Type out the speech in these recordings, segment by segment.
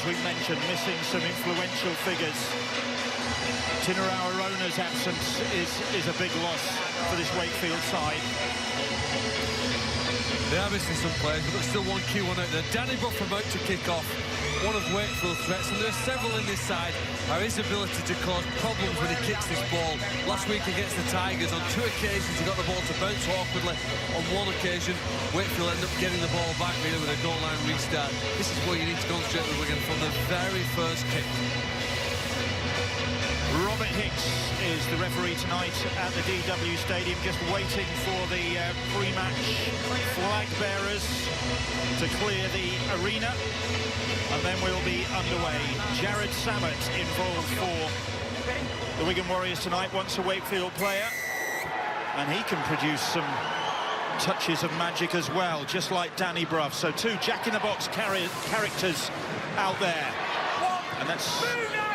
we've mentioned, missing some influential figures. Tino Araona's absence is a big loss for this Wakefield side. They are missing some players, but there's still one key one out there. Danny Brough about to kick off, one of Wakefield's threats, and there are several in this side. His ability to cause problems when he kicks this ball. Last week against the Tigers, on 2 occasions he got the ball to bounce awkwardly. On 1 occasion, Wakefield ended up getting the ball back really with a goal line restart. This is where you need to concentrate with Wigan from the very first kick. Robert Hicks is the referee tonight at the DW Stadium, just waiting for the pre-match flag bearers to clear the arena, and then we'll be underway. Jared Samet involved for the Wigan Warriors tonight, once a Wakefield player, and he can produce some touches of magic as well, just like Danny Brough. So 2 jack-in-the-box characters out there, and that's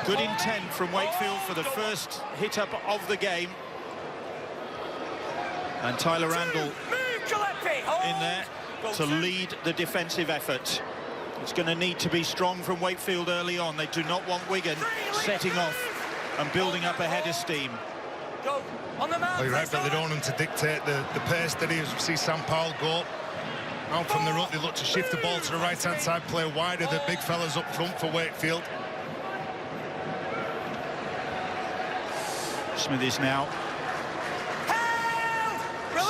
good intent from Wakefield for the first hit-up of the game. And Tyler Randall in there to lead the defensive effort. It's going to need to be strong from Wakefield early on. They do not want Wigan setting off and building up a head of steam. Well, you're right, but they don't want him to dictate the pace that he is. We see Sam Powell go out from the ruck. They look to shift the ball to the right-hand side, play wider. The big fellas up front for Wakefield. Smithies now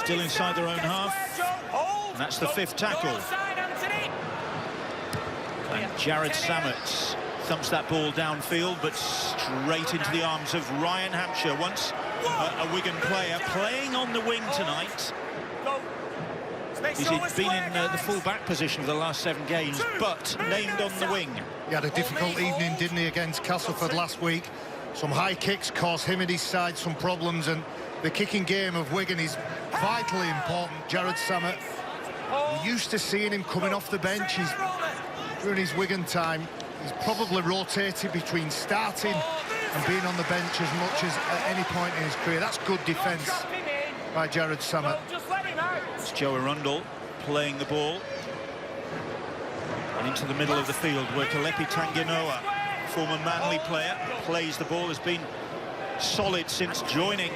still inside their own half, and that's the 5th tackle. And Jared Samet thumps that ball downfield, but straight into the arms of Ryan Hampshire, once a Wigan player playing on the wing tonight. He's been in the full-back position for the last 7 games, but named on the wing. He had a difficult evening, didn't he, against Castleford last week? Some high kicks caused him and his side some problems, and the kicking game of Wigan is vitally important. Jared Samet, we're used to seeing him coming off the bench. During his Wigan time, he's probably rotated between starting and being on the bench as much as at any point in his career. That's good defence by Jared Samet. It's Joe Arundel playing the ball, and into the middle of the field where Kalepi Tanginoa, former Manly player, plays the ball, has been solid since joining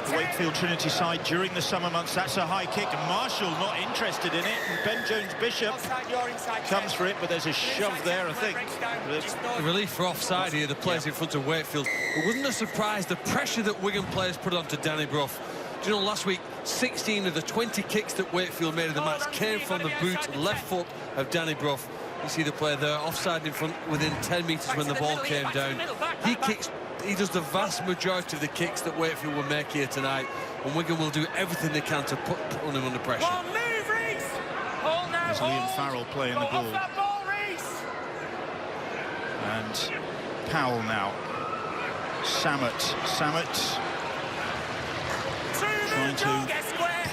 the Wakefield Trinity side during the summer months. That's a high kick, and Marshall not interested in it, and Ben Jones-Bishop comes for it, but there's a shove there, I think. The relief for offside here, the players in front of Wakefield. It wasn't a surprise, the pressure that Wigan players put onto Danny Brough. Do you know, last week, 16 of the 20 kicks that Wakefield made in the match came from the boot, left foot of Danny Brough. You see the player there, offside in front within 10 metres when the ball came down. He does the vast majority of the kicks that Wakefield will make here tonight, and Wigan will do everything they can to put him under pressure. There's Liam Farrell playing the ball. And Powell now. Samet trying to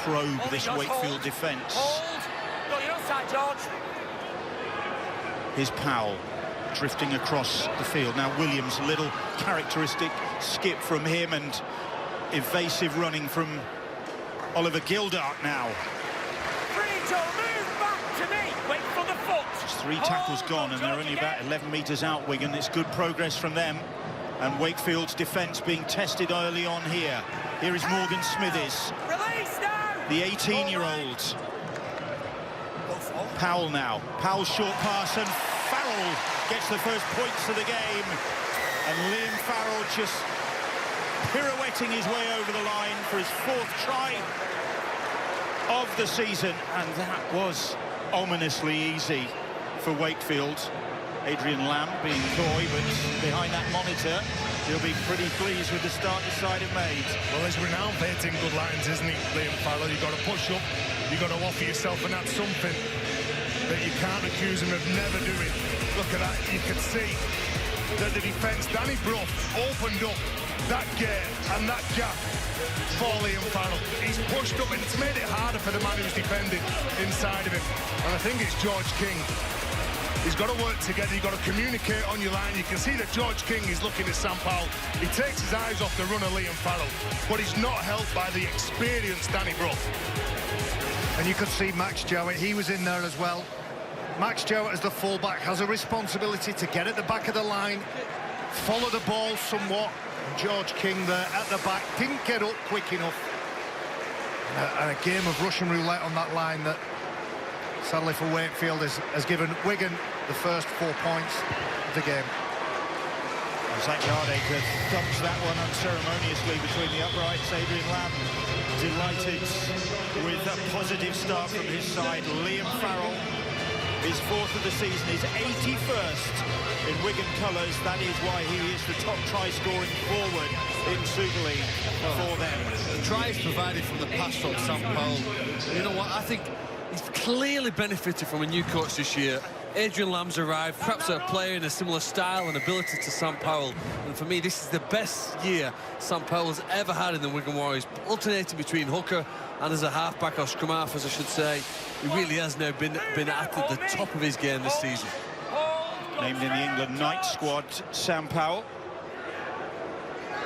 probe this Wakefield defence. Here's Powell drifting across the field. Now Williams, little characteristic skip from him, and evasive running from Oliver Gildart now. There's 3 tackles gone, and they're only about 11 metres out, Wigan. It's good progress from them, and Wakefield's defence being tested early on here. Here is Morgan Smithies, the 18-year-old. Powell now. Powell's short pass, and Farrell gets the first points of the game. And Liam Farrell just pirouetting his way over the line for his 4th try of the season. And that was ominously easy for Wakefield. Adrian Lamb being coy, but behind that monitor, he'll be pretty pleased with the start the side have made. Well, he's renowned for hitting good lines, isn't he, Liam Farrell? You've got to push up, you've got to offer yourself, and that's something that you can't accuse him of never doing. Look at that, you can see that the defence, Danny Brough, opened up that gate and that gap for Liam Farrell. He's pushed up, and it's made it harder for the man who's defending inside of him. And I think it's George King. He's got to work together, you've got to communicate on your line. You can see that George King is looking at Sam Powell. He takes his eyes off the runner, Liam Farrell, but he's not helped by the experienced Danny Brough. And you could see Max Jowett, he was in there as well. Max Jowett as the fullback has a responsibility to get at the back of the line, follow the ball somewhat. George King there at the back didn't get up quick enough. And a game of Russian roulette on that line that sadly for Wakefield has given Wigan the first 4 points of the game. Zach Hardacre dumps that one unceremoniously between the uprights. Adrian Lamb delighted with a positive start from his side. Liam Farrell, his 4th of the season, his 81st in Wigan colours. That is why he is the top try-scoring forward in Super League for them. The tries provided from the pass from Sam Powell. You know what, I think he's clearly benefited from a new coach this year. Adrian Lamb's arrived, perhaps a player in a similar style and ability to Sam Powell. And for me, this is the best year Sam Powell has ever had in the Wigan Warriors, alternating between hooker and as a half-back, or scrum half, as I should say. He really has now been at the top of his game this season. Named in the England night squad, Sam Powell.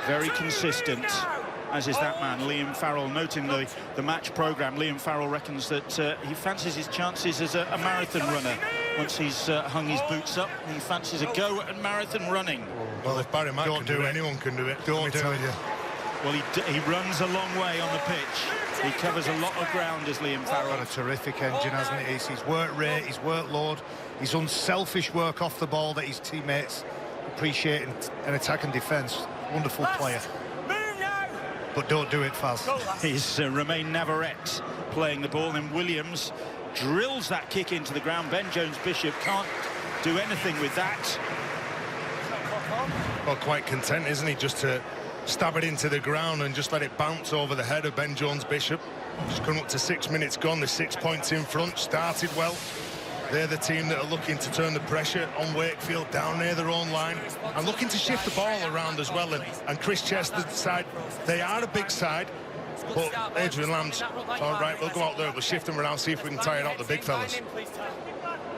Very consistent, as is that man, Liam Farrell. Noting the match programme, Liam Farrell reckons that he fancies his chances as a marathon runner. Once he's hung his boots up, he fancies a go at marathon running. Well, if Barry Mack can do it, anyone can do it. Don't do it. Well, he runs a long way on the pitch. He covers a lot of ground as Liam Farrell. Got a terrific engine, hasn't he? His work rate, his workload, his unselfish work off the ball that his teammates appreciate in attack and defence. Wonderful player. But don't do it, Faz. He's Romain Navarrete playing the ball, and Williams drills that kick into the ground. Ben Jones-Bishop can't do anything with that. Well, quite content, isn't he, just to stab it into the ground and just let it bounce over the head of Ben Jones-Bishop. Just coming up to 6 minutes gone, the 6 points in front, started well. They're the team that are looking to turn the pressure on Wakefield down near their own line and looking to shift the ball around as well. And Chris Chester's side, they are a big side, but Adrian Lamb's all right. We'll go out there, we'll shift them around, see if we can tire out the big fellas.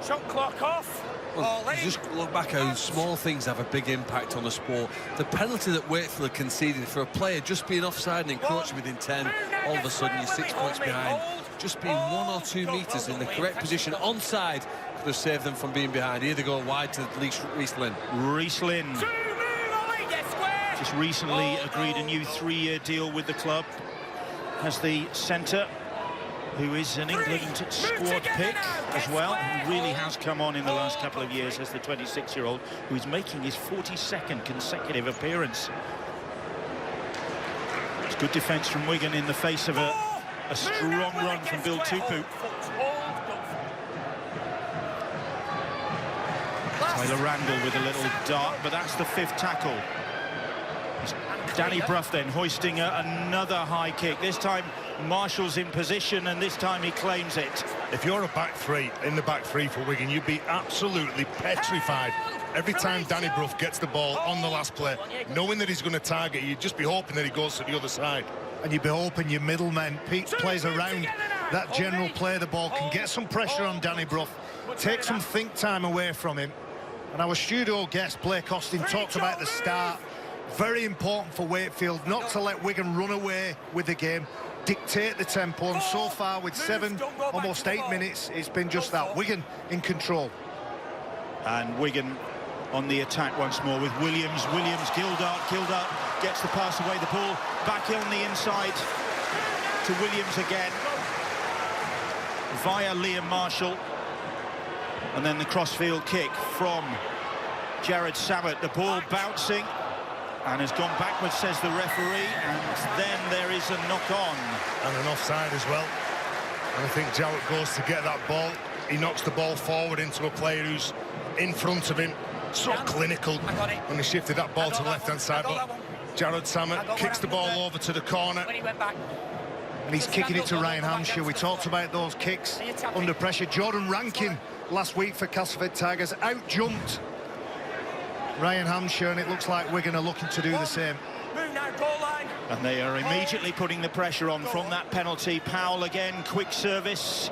Shot clock off. Well, you just look back how small things have a big impact on the sport. The penalty that Wakefield conceded for a player just being offside and encroaching within 10, all of a sudden you're 6 points behind. Just being 1 or 2 metres in the correct position onside could have saved them from being behind. Here they go wide to Rhys Lynn. Rhys Lynn just recently agreed a new 3-year deal with the club as the centre, who is an England squad pick as well. He really has come on in the last couple of years as the 26-year-old, who is making his 42nd consecutive appearance. It's good defence from Wigan in the face of a strong run from Bill Tupu. Tyler Randall with a little dart, but that's the 5th tackle. Danny Brough then hoisting another high kick. This time Marshall's in position, and this time he claims it. If you're a back three, in the back three for Wigan, you'd be absolutely petrified every time Danny Brough gets the ball on the last play, knowing that he's going to target you. You'd just be hoping that he goes to the other side. And you'd be hoping your middlemen, Pete, plays around that general play the ball, can get some pressure on Danny Brough, take some think time away from him. And our studio guest, Blake Austin, talked about the start. Very important for Wakefield not to let Wigan run away with the game, dictate the tempo, and so far with 7, almost 8 minutes, it's been just that. Wigan in control. And Wigan on the attack once more with Williams, Gildart gets the pass away, the ball back on the inside to Williams again via Liam Marshall, and then the crossfield kick from Jared Samet. The ball bouncing and has gone backwards, says the referee, and then there is a knock-on. And an offside as well. And I think Jowett goes to get that ball. He knocks the ball forward into a player who's in front of him. So clinical when he shifted that ball to the left-hand side. But Jared Samet kicks the ball over to the corner. And he's kicking it to Ryan Hampshire. We talked about those kicks under pressure. Jordan Rankin last week for Castleford Tigers out-jumped Ryan Hampshire, and it looks like Wigan are looking to do the same. And they are immediately putting the pressure on from that penalty. Powell again, quick service.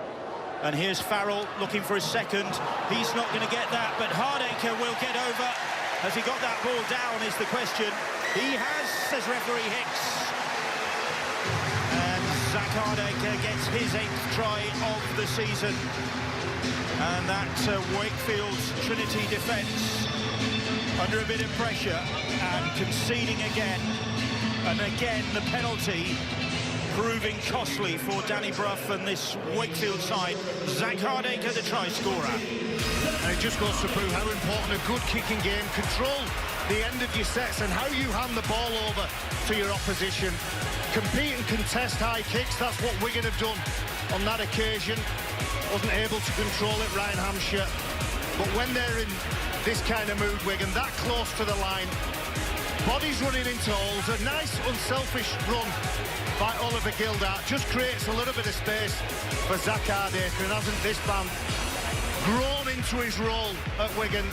And here's Farrell looking for his second. He's not going to get that, but Hardacre will get over. Has he got that ball down is the question. He has, says referee Hicks. And Zach Hardacre gets his 8th try of the season. And that Wakefield Trinity defence under a bit of pressure and conceding again. And again, the penalty proving costly for Danny Brough and this Wakefield side. Zach Hardacre, the try scorer. And it just goes to prove how important a good kicking game, control the end of your sets and how you hand the ball over to your opposition. Compete and contest high kicks, that's what Wigan have done on that occasion. Wasn't able to control it, Ryan Hampshire. But when they're in this kind of mood, Wigan, that close to the line, bodies running into holes, a nice unselfish run by Oliver Gildart just creates a little bit of space for Zach Hardacre, and hasn't this man grown into his role at Wigan,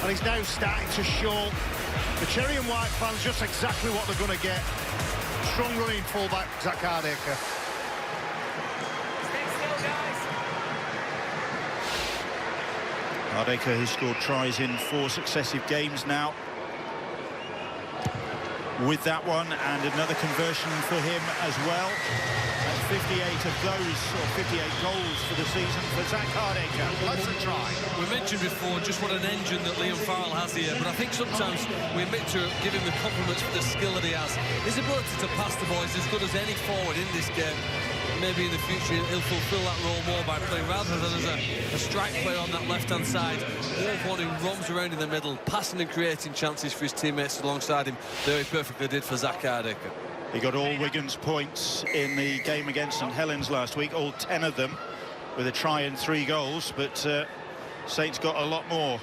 and he's now starting to show the Cherry and White fans just exactly what they're going to get. Strong running fullback Zach Hardacre. Hardacre has scored tries in 4 successive games now. With that one, and another conversion for him as well. And 58 of those, or 58 goals for the season for Zach Hardacre. Let's try. We mentioned before just what an engine that Liam Farrell has here, but I think sometimes we admit to give him the compliments for the skill that he has. His ability to pass the ball is as good as any forward in this game. Maybe in the future he'll fulfil that role more by playing rather than as a strike player on that left-hand side. One who roams around in the middle, passing and creating chances for his teammates alongside him. There he perfectly did for Zach Hardacre. He got all Wigan's points in the game against St Helens last week, all 10 of them, with a try and 3 goals, but Saints got a lot more.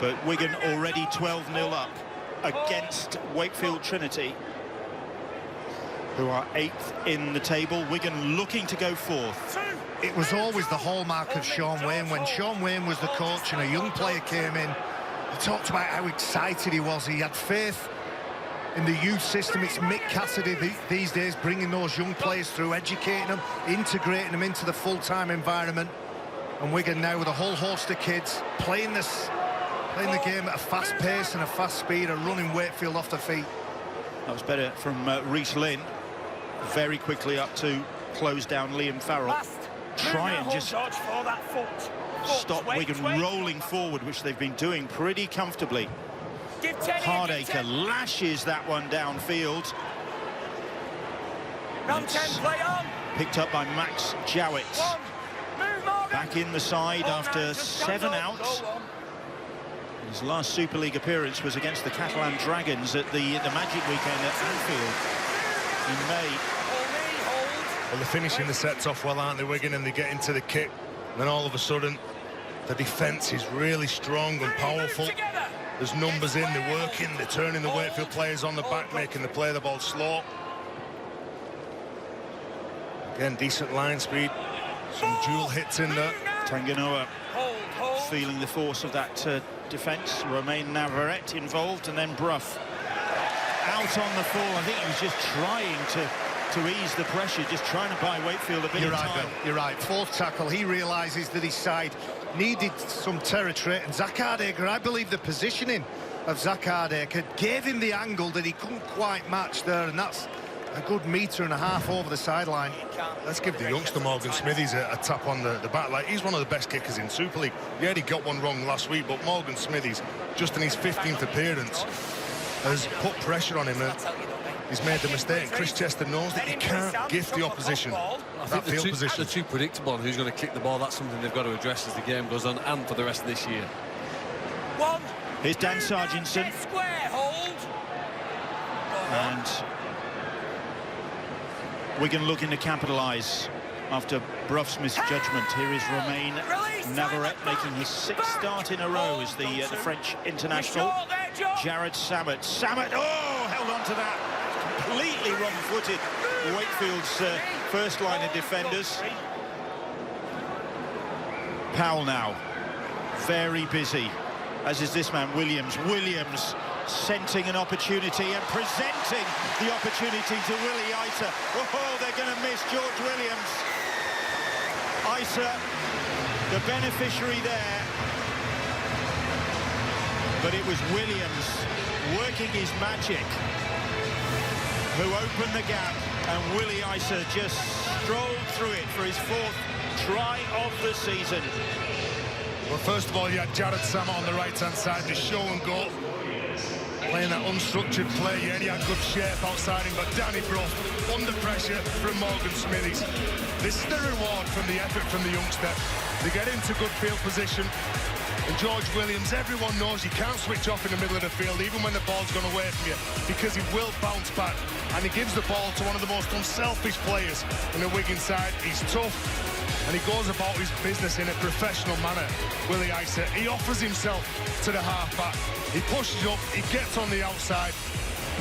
But Wigan already 12-0 up against Wakefield Trinity, who are 8th in the table. Wigan looking to go 4th. It was always the hallmark of Sean Wayne. When Sean Wayne was the coach and a young player came in, he talked about how excited he was. He had faith in the youth system. It's Mick Cassidy these days bringing those young players through, educating them, integrating them into the full-time environment. And Wigan now with a whole host of kids playing the game at a fast pace and a fast speed and running Wakefield off the feet. That was better from Reece Lynn. Very quickly up to close down Liam Farrell. Try and just stop Wigan rolling forward, which they've been doing pretty comfortably. Hardacre lashes that one downfield. Picked up by Max Jowett. Back in the side after 7 outs. His last Super League appearance was against the Catalan Dragons at the Magic Weekend at Anfield in May. Well, they're finishing the sets off well, aren't they, Wigan, and they get into the kick. And then all of a sudden, the defence is really strong and powerful. There's numbers in, they're working, they're turning the Wakefield players on the back, making them play the ball slow. Again, decent line speed, some dual hits in there. Tanganoa feeling the force of that defence. Romain Navarrete involved, and then Brough out on the fall. I think he was just trying to ease the pressure, just trying to buy Wakefield a bit of time. Bill. You're right. 4th tackle. He realises that his side needed some territory, and Zach Hardacre, I believe the positioning of Zach Hardacre gave him the angle that he couldn't quite match there, and that's a good 1.5 meters over the sideline. Let's give the youngster Morgan Smithies a tap on the back. Like, he's one of the best kickers in Super League. Yeah, he got one wrong last week, but Morgan Smithies, just in his 15th appearance, has put pressure on him. He's made the mistake. Chris Chester knows that he can't gift the opposition that field position. They're too predictable on who's going to kick the ball. That's something they've got to address as the game goes on and for the rest of this year. Here's Dan Sargentson. And Wigan looking to capitalise after Brough's misjudgment. Here is Romain Navarrete making his 6th start in a row as the French international. Jared Sammet. Held on to that. Completely wrong-footed. Wakefield's first line of defenders. Powell now. Very busy. As is this man, Williams. Williams scenting an opportunity and presenting the opportunity to Willie Isa. Oh, they're going to miss George Williams. Isa, the beneficiary there. But it was Williams working his magic who opened the gap. And Willie Isa just strolled through it for his 4th try of the season. Well, first of all, you had Jared Sammer on the right-hand side, the show and go. Playing that unstructured play, yeah, he had good shape outside him, but Danny Bruff, under pressure from Morgan Smithies. This is the reward from the effort from the youngster. They get into good field position. And George Williams, everyone knows you can't switch off in the middle of the field, even when the ball's gone away from you, because he will bounce back. And he gives the ball to one of the most unselfish players in the Wigan side. He's tough, and he goes about his business in a professional manner. Willie Isa, he offers himself to the half-back. He pushes up, he gets on the outside,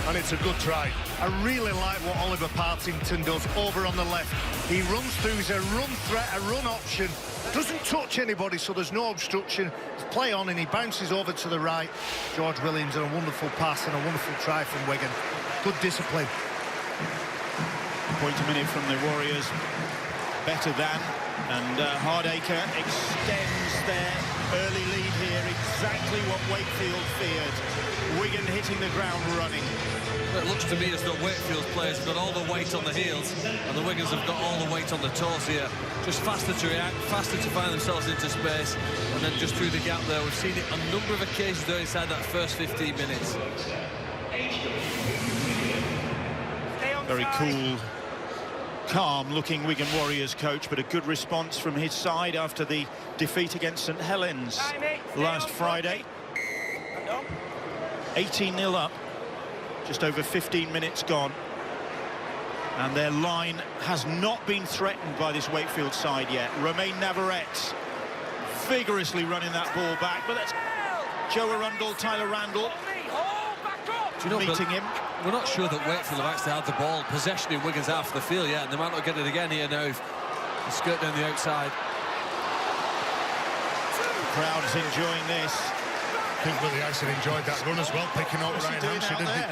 and it's a good try. I really like what Oliver Partington does over on the left. He runs through, he's a run threat, a run option. Doesn't touch anybody, so there's no obstruction. Play on, and he bounces over to the right. George Williams, and a wonderful pass and a wonderful try from Wigan. Good discipline. Point a minute from the Warriors. Better than. And Hardacre extends their early lead here. Exactly what Wakefield feared. Wigan hitting the ground running. It looks to me as though Wakefield's players have got all the weight on the heels, and the Wigans have got all the weight on the toes here. Just faster to react, faster to find themselves into space, and then just through the gap there. We've seen it on a number of occasions there inside that first 15 minutes. Very cool, calm-looking Wigan Warriors coach, but a good response from his side after the defeat against St Helens last Friday. 18-0 up. Just over 15 minutes gone. And their line has not been threatened by this Wakefield side yet. Romain Navarrete vigorously running that ball back, but that's Joe Arundel, Tyler Randall meeting him. We're not sure that Wakefield have actually had the ball. Possession in Wigan's half of the field yet, and they might not get it again here now if they skirt down the outside. The crowd's enjoying this. I think Willie Isa enjoyed that run as well, picking out Ryan Hampshire, didn't he?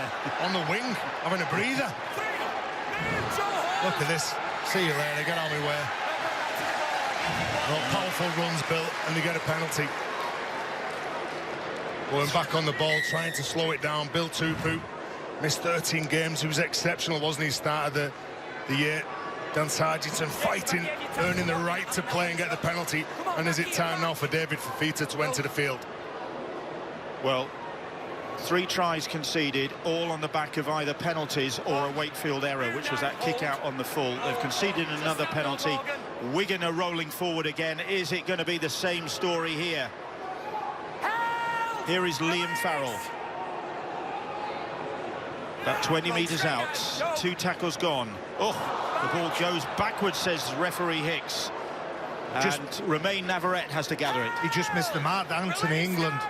On the wing, having a breather. Look at this. See you later, get out of my way. Well, powerful runs built, and they get a penalty. Going back on the ball, trying to slow it down. Bill Tupu missed 13 games. He was exceptional, wasn't he, start of the year. Dan Sargentson fighting, earning the right to play and get the penalty. And is it time now for David Fafita to enter the field? Well, 3 tries conceded, all on the back of either penalties or a Wakefield error, which was that kick out on the full. They've conceded another penalty. Wigan are rolling forward again. Is it going to be the same story here? Here is Liam Farrell. About 20 metres out. 2 tackles gone. Oh, the ball goes backwards, says referee Hicks. And Romain Navarrete has to gather it. He just missed the mark. Anthony England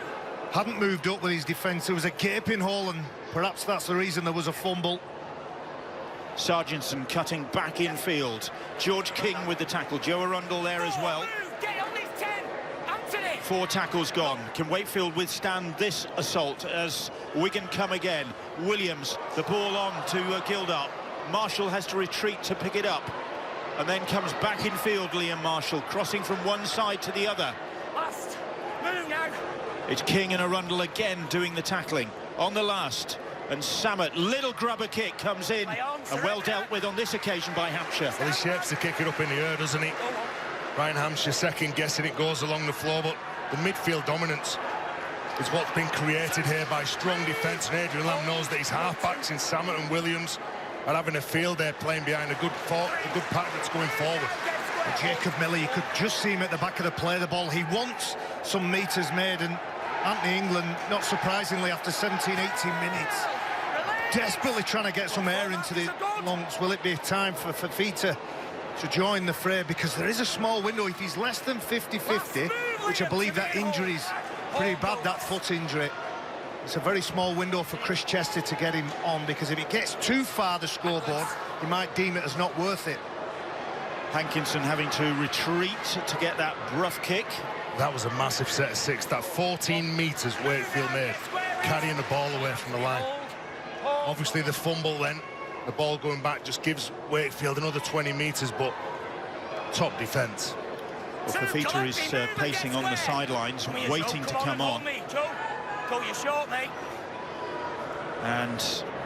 hadn't moved up with his defence. There was a gaping hole, and perhaps that's the reason there was a fumble. Sargentson cutting back infield. George King with the tackle. Joe Arundel there as well. 4 tackles gone. Can Wakefield withstand this assault as Wigan come again? Williams, the ball on to Gildart. Marshall has to retreat to pick it up. And then comes back infield, Liam Marshall, crossing from one side to the other. Move now. It's King and Arundel again doing the tackling on the last. And Samet, little grubber kick comes in, and well dealt with on this occasion by Hampshire. Well, he shapes to kick it up in the air, doesn't he? Ryan Hampshire second guessing it goes along the floor, but the midfield dominance is what's been created here by strong defence, and Adrian Lamb knows that his half-backs in Samet and Williams are having a field there, playing behind a good pack that's going forward. Jacob Miller, you could just see him at the back of the play, the ball. He wants some metres made, and Anthony England, not surprisingly, after 17, 18 minutes, desperately trying to get some air into the lungs. Will it be time for Fafita to join the fray? Because there is a small window. If he's less than 50-50, which I believe that injury is pretty bad, that foot injury, it's a very small window for Chris Chester to get him on, because if it gets too far the scoreboard, he might deem it as not worth it. Hankinson having to retreat to get that rough kick. That was a massive set of 6. That 14 metres Wakefield made, carrying the ball away from the line. Obviously the fumble then, the ball going back, just gives Wakefield another 20 metres, but top defence. Well, Fafita is pacing on the sidelines, waiting to come on. Go, you're short, mate. And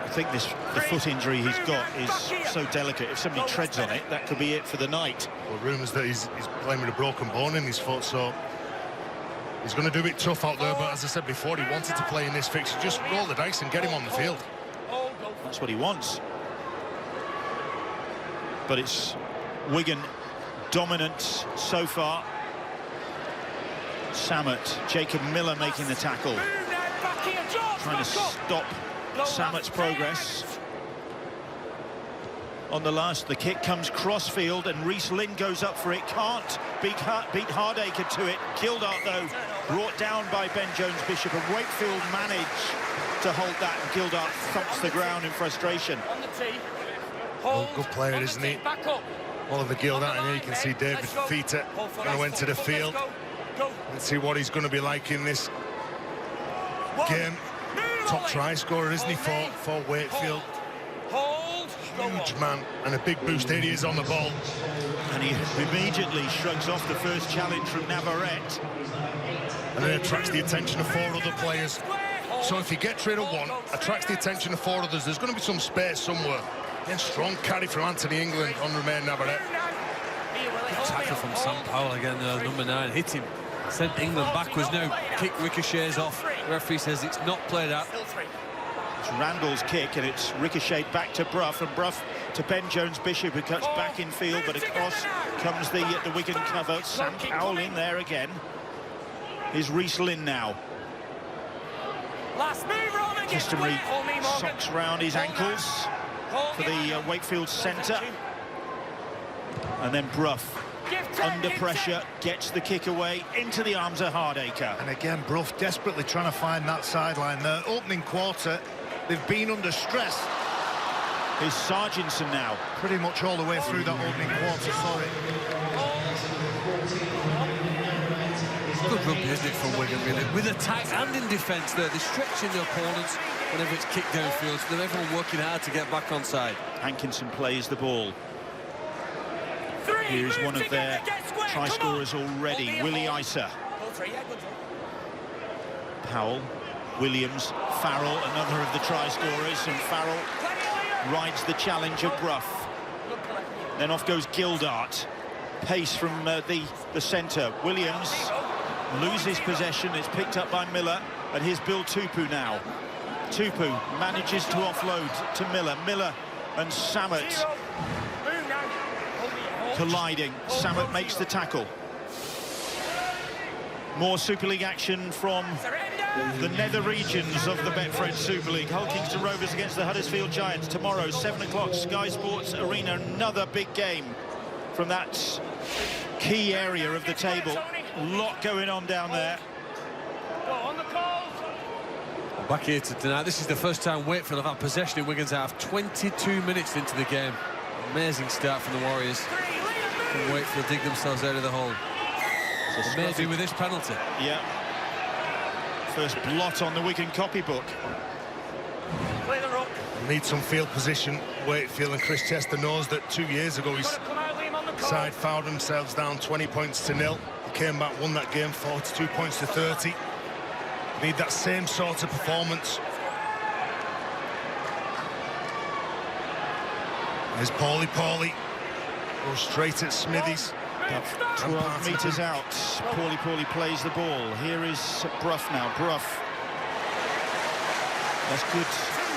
I think the foot injury he's got is so delicate. If somebody treads on it, that could be it for the night. Well, rumours that he's playing with a broken bone in his foot, so he's going to do it tough out there. But as I said before, he wanted to play in this fixture. Just roll the dice and get him on the field. That's what he wants. But it's Wigan dominant so far. Samet, Jacob Miller making the tackle. Trying to stop Samet's progress. On the last, the kick comes crossfield and Reece Lynn goes up for it. Can't beat Hardacre to it. Gildart, though, brought down by Ben Jones-Bishop, and Wakefield managed to hold that, and Gildart thumps the ground in frustration. Well, good player, isn't he? Oliver Gildart, and here you can see David Fafita going to enter the field. Let's see what he's going to be like in this game. Top try scorer, isn't he, for Wakefield? Huge man, and a big boost. Here he is on the ball. And he immediately shrugs off the first challenge from Navarrete. And then attracts the attention of 4 other players. So if he gets rid of one, attracts the attention of 4 others, there's going to be some space somewhere. Then strong carry from Anthony England on Romain Navarrete. Good tackle from Sam Powell again, number 9, hit him. Sent England backwards now. Kick ricochets off. The referee says it's not played out. It's Randall's kick, and it's ricocheted back to Brough, and Brough to Ben Jones-Bishop, who cuts back in field, but across comes the Wigan cover. Sam Powell in there again. Here's Reece Lynn now. Customary socks round his ankles for the Wakefield centre. And then Brough, under pressure, gets the kick away into the arms of Hardacre. And again, Brough desperately trying to find that sideline. The opening quarter, they've been under stress. Here's Sarginson now. Pretty much all the way through that opening quarter, sorry. Good rugby, isn't it, from Wigan, really? With attack and in defence there. They're stretching the opponents whenever it's kicked downfield. So they're everyone working hard to get back on side. Hankinson plays the ball. Here's one of their try scorers already, Willie Isa. Powell, Williams, Farrell, another of the try scorers, and Farrell rides the challenge of Brough. Then off goes Gildart. Pace from the centre. Williams loses possession. It's picked up by Miller, and here's Bill Tupu now. Tupu manages to offload to Miller. Miller and Samet colliding. Samet makes the tackle. More Super League action from the nether regions of the Betfred Super League. Hull Kingston Rovers against the Huddersfield Giants tomorrow, 7 o'clock, Sky Sports Arena. Another big game from that key area of the table. A lot going on down there. Back here to tonight. This is the first time Wakefield have had possession in Wigan's half. 22 minutes into the game. Amazing start from the Warriors. Can Wakefield dig themselves out of the hole? Maybe with this penalty. Yeah. First blot on the Wigan copybook. Need some field position. Wakefield, and Chris Chester knows that 2 years ago his side fouled themselves down 20 points to 0. He came back, won that game 42 points to 30. Need that same sort of performance. There's Paulie. Goes straight at Smithies. 12 metres out. Paulie plays the ball. Here is Brough now. Brough. That's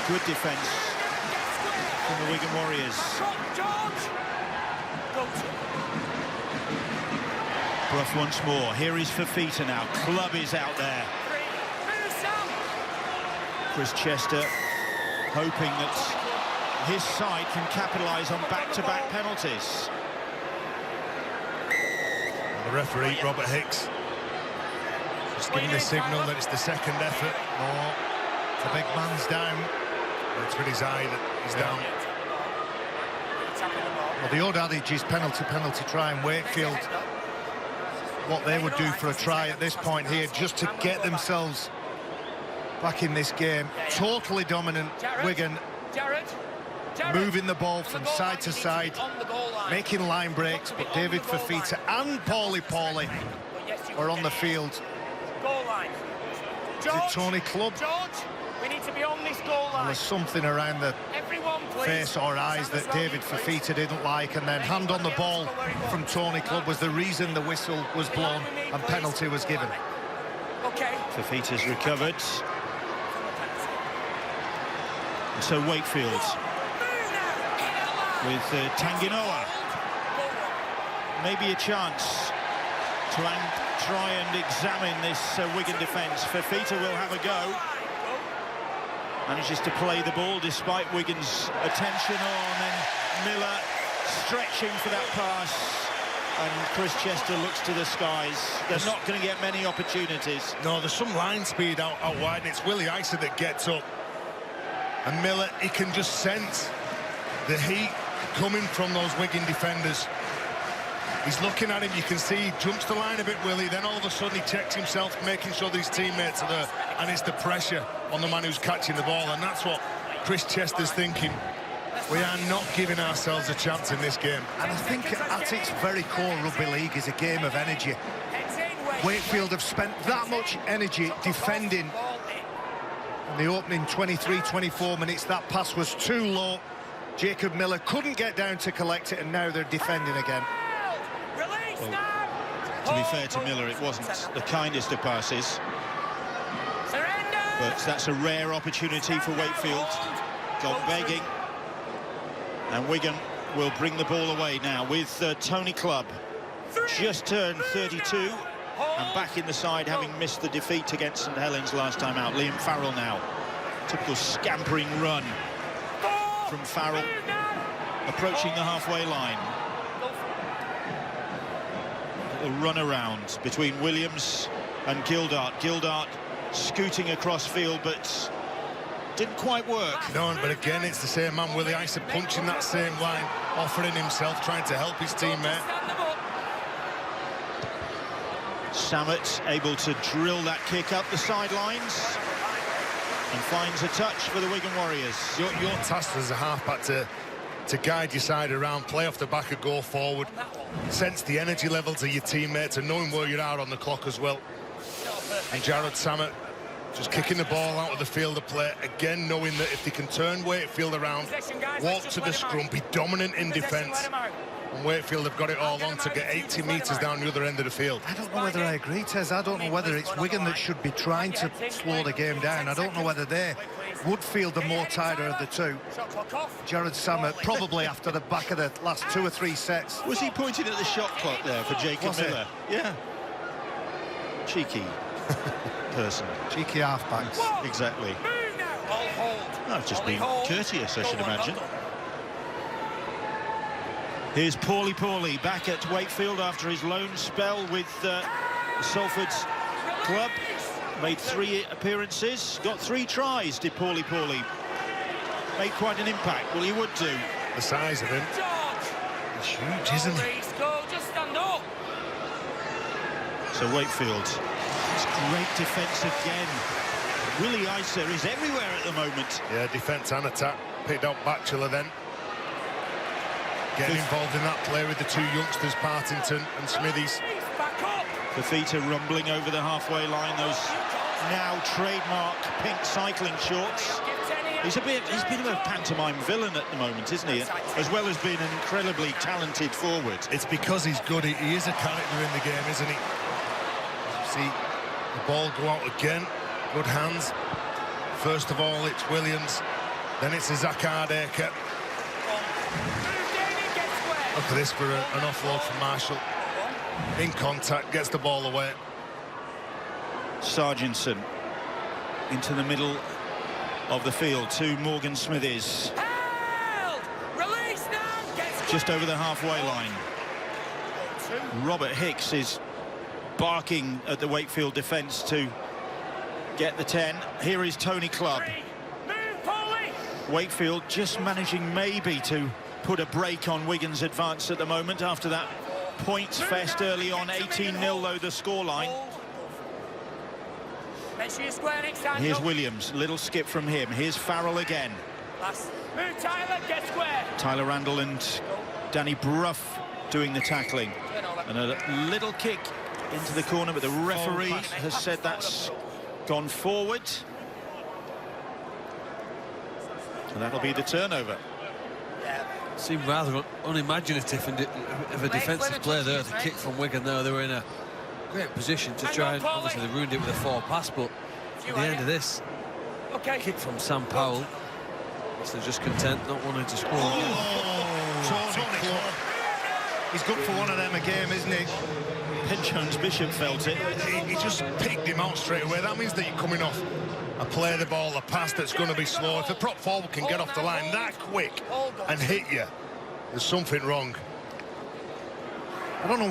good defence from the Wigan Warriors. Brough once more. Here is Fafita now. Clubb is out there. Chris Chester hoping that his side can capitalise on back-to-back penalties. The referee, Robert Hicks, just giving the signal that it's the second effort. Oh, the big man's down. It's with his eye that he's down. Well, the old adage is penalty, try, and Wakefield, what they would do for a try at this point here, just to get themselves back in this game. Totally dominant Wigan, moving the ball from side to side, making line breaks, but David Fafita and Paulie are on the field. Is it Tony Clubb? need to be on this goal line. There's something around the Everyone, please. face or eyes that David Fafita didn't like, and then hand on the ball from Tony Clubb was the reason the whistle was blown and penalty was given. Okay. Fafita's recovered. So Wakefield with Tanginoa. Maybe a chance to try and examine this Wigan defence. Fafita will have a go. Manages to play the ball despite Wigan's attention on, and Miller stretching for that pass. And Chris Chester looks to the skies. They're not going to get many opportunities. No, there's some line speed out wide, and it's Willie Isa that gets up. And Miller, he can just sense the heat coming from those Wigan defenders. He's looking at him, you can see he jumps the line a bit, Willie, then all of a sudden he checks himself, making sure that his teammates are there, and it's the pressure on the man who's catching the ball, and that's what Chris Chester's thinking. We are not giving ourselves a chance in this game. And I think at its very core, rugby league is a game of energy. Wakefield have spent that much energy defending. In the opening 23-24 minutes, that pass was too low. Jacob Miller couldn't get down to collect it, and now they're defending again. To be fair to Miller, it wasn't the kindest of passes. But that's a rare opportunity for Wakefield. Gone begging. And Wigan will bring the ball away now with Tony Clubb. Just turned 32 and back in the side, having missed the defeat against St Helens last time out. Liam Farrell now. Typical scampering run from Farrell, approaching the halfway line. A run around between Williams and Gildart. Gildart scooting across field, but didn't quite work. No, but again, it's the same man, Willie Isa, punching that same line, offering himself, trying to help his teammate. Samet able to drill that kick up the sidelines and finds a touch for the Wigan Warriors. Your task as a halfback to guide your side around, play off the back and go forward, sense the energy levels of your teammates and knowing where you're at on the clock as well. And Jared Samet just kicking the ball out of the field of play, again knowing that if they can turn Wakefield around, walk to the scrum, be dominant in defence. And Wakefield have got it all on to get 80 metres down the other end of the field. I don't know whether I agree, Tez. I don't know whether it's Wigan that should be trying to slow the game down. I don't know whether they would feel the more tighter of the two. Jared Samet, probably after the back of the last 2 or 3 sets. Was he pointing at the shot clock there for Jacob Miller? Yeah. Cheeky person. Cheeky halfbacks. Exactly. No, I've just been courteous, I should imagine. Here's Paulie back at Wakefield after his loan spell with Salford's club. Made 3 appearances, got 3 tries, did Paulie. Made quite an impact. Well, he would do. The size of him. He's huge, isn't he? Just stand up. So Wakefield, it's great defence again. Willie Isa is everywhere at the moment. Yeah, defence and attack. Picked out Batchelor then. Getting involved in that play with the 2 youngsters, Partington and Smithies. Fafita rumbling over the halfway line, those now trademark pink cycling shorts. He's been a pantomime villain at the moment, isn't he? As well as being an incredibly talented forward. It's because he's good. He is a character in the game, isn't he? See the ball go out again. Good hands. First of all, it's Williams. Then it's a Zakardeke. Look at this for an offload from Marshall. In contact, gets the ball away. Sargentson into the middle of the field to Morgan Smithies. Just over the halfway line. Robert Hicks is barking at the Wakefield defence to get the 10. Here is Tony Clubb. Wakefield just managing maybe to put a break on Wigan's advance at the moment after that points fest early on. 18-0 though the scoreline. Here's Williams, little skip from him. Here's Farrell again. Tyler Randall and Danny Brough doing the tackling. And a little kick into the corner, but the referee has said that's gone forward. So that'll be the turnover. Seemed rather unimaginative of a defensive player there. The kick from Wigan there, they were in a great position to try and obviously they ruined it with a forward pass, but at the end of this, kick from Sam Powell, so they're just content not wanting to score. He's good for one of them a game, isn't he? Ben Jones-Bishop felt it. He just picked him out straight away. That means that you're coming off a play the ball, a pass that's going to be slow. If the prop forward can get off the line that quick and hit you, there's something wrong. I don't know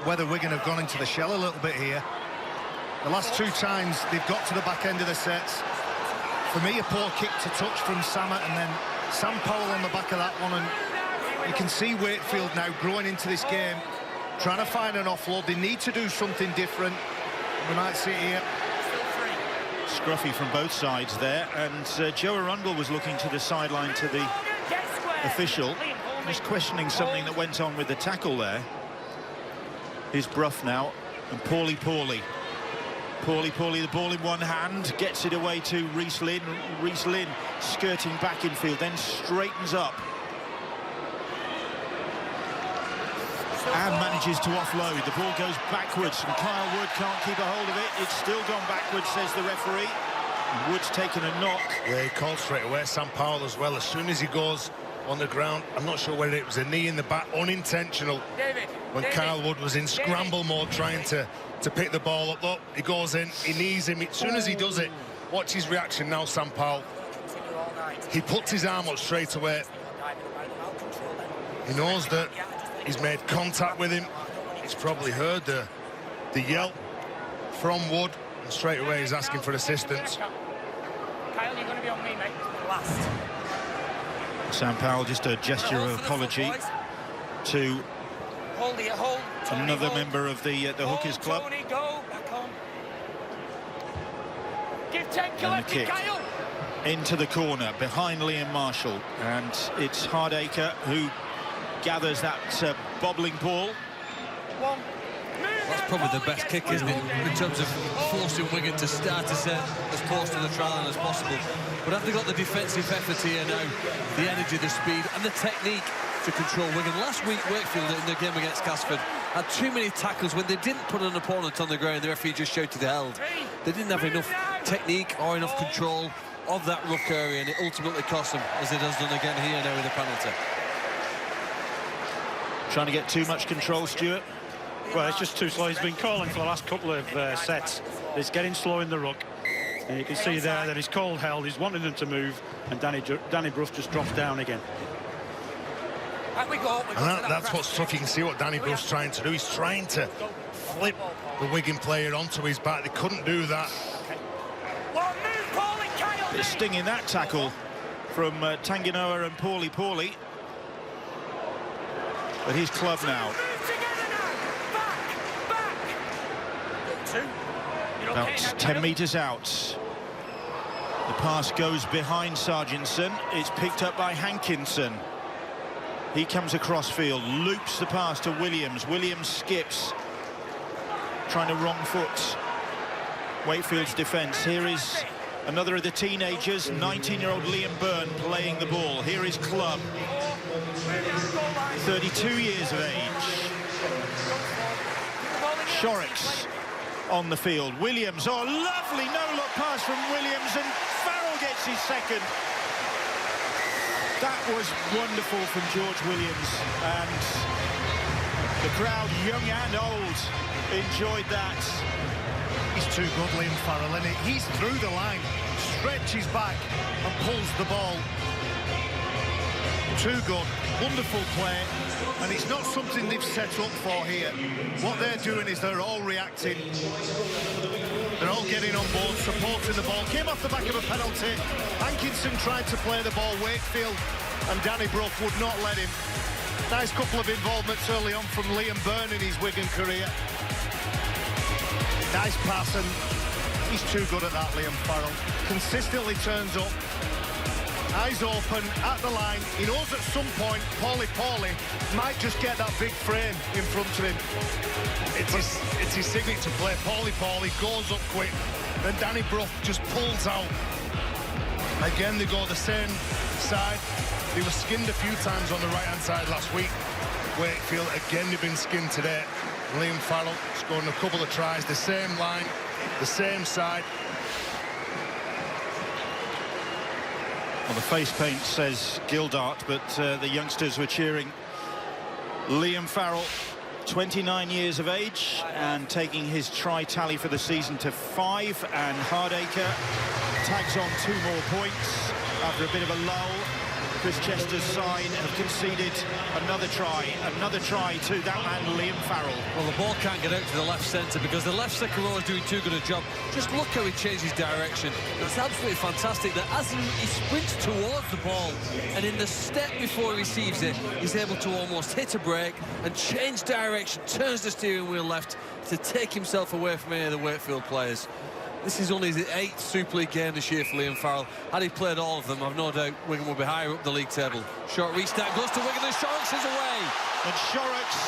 whether Wigan have gone into the shell a little bit here. The last 2 times they've got to the back end of the sets. For me, a poor kick to touch from Samet, and then Sam Powell on the back of that one. And you can see Wakefield now growing into this game, trying to find an offload. They need to do something different. We might see it here. Scruffy from both sides there, and Joe Arundel was looking to the sideline to the official, just questioning something that went on with the tackle there. Here's Brough now, and Paulie, the ball in one hand, gets it away to Reece Lynn. Reece Lynn skirting back in field, then straightens up. And manages to offload. The ball goes backwards, and Kyle Wood can't keep a hold of it. It's still gone backwards, says the referee. And Wood's taken a knock. Yeah, he called straight away, Sam Powell as well. As soon as he goes on the ground, I'm not sure whether it was a knee in the back, unintentional. When Kyle Wood was in scramble mode trying to pick the ball up. Look, he goes in, he knees him. As soon as he does it, watch his reaction now, Sam Powell. He puts his arm up straight away. He knows that he's made contact with him. He's probably heard the yelp from Wood, and straight away he's asking for assistance. Kyle, you're going to be on me, mate. Last. Sam Powell, just a gesture of apology to another member of the Hookers Club. Tony, go. Back on. Give 10 And the kick Kyle. into the corner behind Liam Marshall, and it's Hardacre who gathers that bobbling ball. That's probably the best kick, isn't it, in terms of forcing Wigan to start a set as close to the try line as possible. But have they got the defensive effort here now, the energy, the speed and the technique to control Wigan? Last week, Wakefield in the game against Casford had too many tackles. When they didn't put an opponent on the ground, the referee just shouted held. They didn't have enough technique or enough control of that ruck area, and it ultimately cost them, as it has done again here now with a penalty. Trying to get too much control, Stuart? Well, it's just too slow. He's been calling for the last couple of sets. It's getting slow in the ruck. And you can see there that he's called held. He's wanting them to move, and Danny Brough just drops down again. And that's what's tough. You can see what Danny Brough's trying to do. He's trying to flip the Wigan player onto his back. They couldn't do that. Bit of sting in that tackle from Tanginoa and Paulie. But his club now. About 10 metres out. The pass goes behind Sargentson. It's picked up by Hankinson. He comes across field, loops the pass to Williams. Williams skips, trying to wrong foot Wakefield's defence. Here is another of the teenagers, 19-year-old Liam Byrne playing the ball. Here is club, 32 years of age. Shorrocks on the field. Williams, oh, lovely no-look pass from Williams, and Farrell gets his second. That was wonderful from George Williams, and the crowd, young and old, enjoyed that. He's too good, Liam Farrell, isn't he? He's through the line, stretches back and pulls the ball. Too good, wonderful play, and it's not something they've set up for here. What they're doing is they're all reacting. They're all getting on board, supporting the ball. Came off the back of a penalty. Hankinson tried to play the ball. Wakefield and Danny Brough would not let him. Nice couple of involvements early on from Liam Byrne in his Wigan career. Nice pass, and he's too good at that, Liam Farrell. Consistently turns up. Eyes open, at the line. He knows at some point Paulie might just get that big frame in front of him. It's his signature play. Paulie goes up quick, then Danny Brough just pulls out. Again, they go the same side. They were skinned a few times on the right-hand side last week. Wakefield, again, they've been skinned today. Liam Farrell scoring a couple of tries, the same line, the same side. Well, the face paint says Gildart, but the youngsters were cheering. Liam Farrell, 29 years of age and taking his try tally for the season to 5, and Hardacre tags on 2 more points after a bit of a lull. Chris Chester's side have conceded another try to that man Liam Farrell. Well, the ball can't get out to the left centre because the left second row is doing too good a job. Just look how he changes direction. It's absolutely fantastic that as he sprints towards the ball, and in the step before he receives it, he's able to almost hit a break and change direction, turns the steering wheel left to take himself away from any of the Wakefield players. This is only his 8th Super League game this year for Liam Farrell. Had he played all of them, I've no doubt Wigan will be higher up the league table. Short restart goes to Wigan, and Shorrocks is away. And Shorrocks,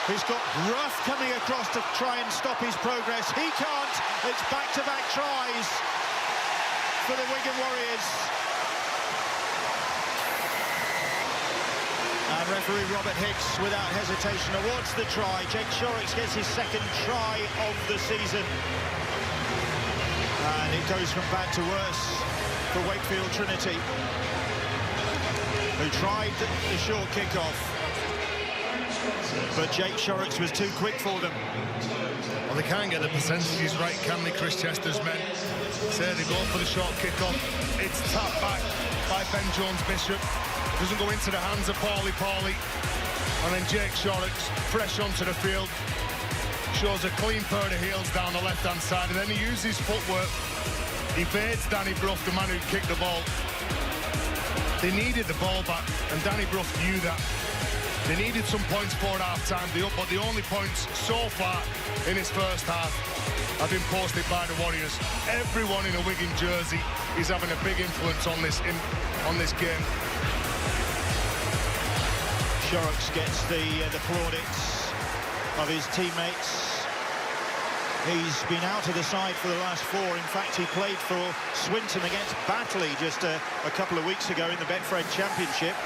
who's got Ruff coming across to try and stop his progress. He can't. It's back-to-back tries for the Wigan Warriors. And referee Robert Hicks, without hesitation, awards the try. Jake Shorrocks gets his 2nd try of the season. And it goes from bad to worse for Wakefield Trinity, who tried the short kick-off. But Jake Shorrocks was too quick for them. Well, they can't get the percentages right, can they, Chris Chester's men? Say they go for the short kick-off. It's tapped back by Ben Jones-Bishop. Doesn't go into the hands of Paulie. And then Jake Shorrocks, fresh onto the field, shows a clean pair of heels down the left-hand side, and then he uses footwork. He evades Danny Brough, the man who kicked the ball. They needed the ball back, and Danny Brough knew that. They needed some points for at half-time, but the only points so far in his first half have been posted by the Warriors. Everyone in a Wigan jersey is having a big influence on this game. Shorrocks gets the plaudits of his teammates. He's been out of the side for the last 4. In fact, he played for Swinton against Batley just a couple of weeks ago in the Betfred Championship.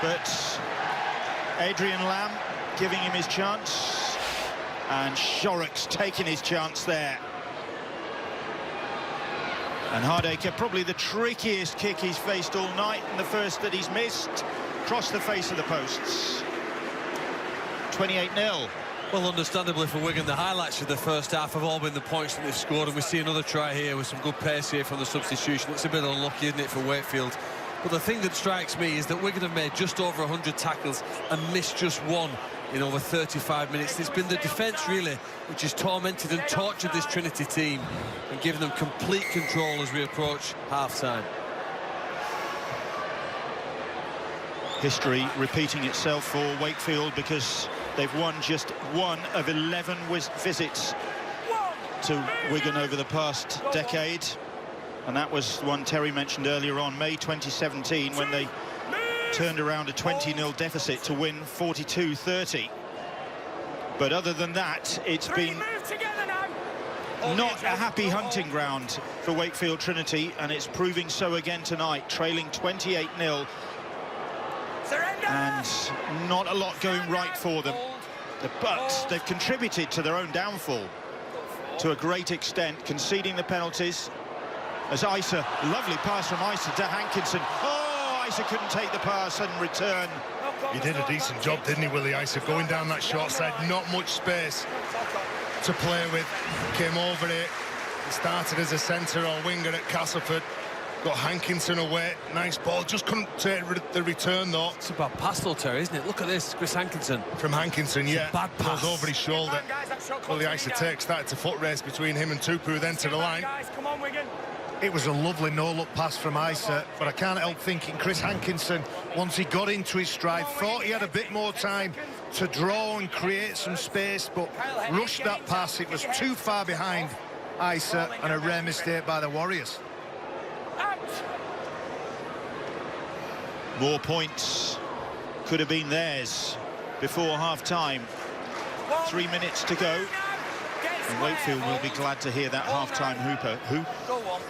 But Adrian Lamb giving him his chance, and Shorrocks taking his chance there. And Hardacre, probably the trickiest kick he's faced all night, and the first that he's missed, across the face of the posts. 28-0. Well, understandably for Wigan, the highlights of the first half have all been the points that they've scored, and we see another try here with some good pace here from the substitution. It's a bit unlucky, isn't it, for Wakefield? But the thing that strikes me is that Wigan have made just over 100 tackles and missed just 1 in over 35 minutes. It's been the defence, really, which has tormented and tortured this Trinity team and given them complete control as we approach half-time. History repeating itself for Wakefield, because they've won just 1 of 11 visits to Wigan over the past decade. And that was one Terry mentioned earlier on, May 2017, when they turned around a 20-0 deficit to win 42-30. But other than that, it's been not a happy hunting ground for Wakefield Trinity, and it's proving so again tonight, trailing 28-0. And not a lot going right for them. But they've contributed to their own downfall to a great extent, conceding the penalties. As Isa, lovely pass from Isa to Hankinson. Oh, Isa couldn't take the pass and return. He did a decent job, didn't he, Willie Isa, going down that short side, not much space to play with. Came over it, started as a centre or winger at Castleford, got Hankinson away, nice ball, just couldn't take the return though. It's a bad pass though, Terry, isn't it? Look at this, Chris Hankinson. From Hankinson, yeah. Bad pass. Goes over his shoulder. Willie Isa takes that, it's a foot race between him and Tupu, then to the line. Come on, Wigan. It was a lovely no-look pass from Isa, but I can't help thinking Chris Hankinson, once he got into his stride, thought he had a bit more time to draw and create some space, but rushed that pass. It was too far behind Isa, and a rare mistake by the Warriors. More points could have been theirs before half-time. 3 minutes to go. And Wakefield will be glad to hear that half-time hooper. Who? Go on.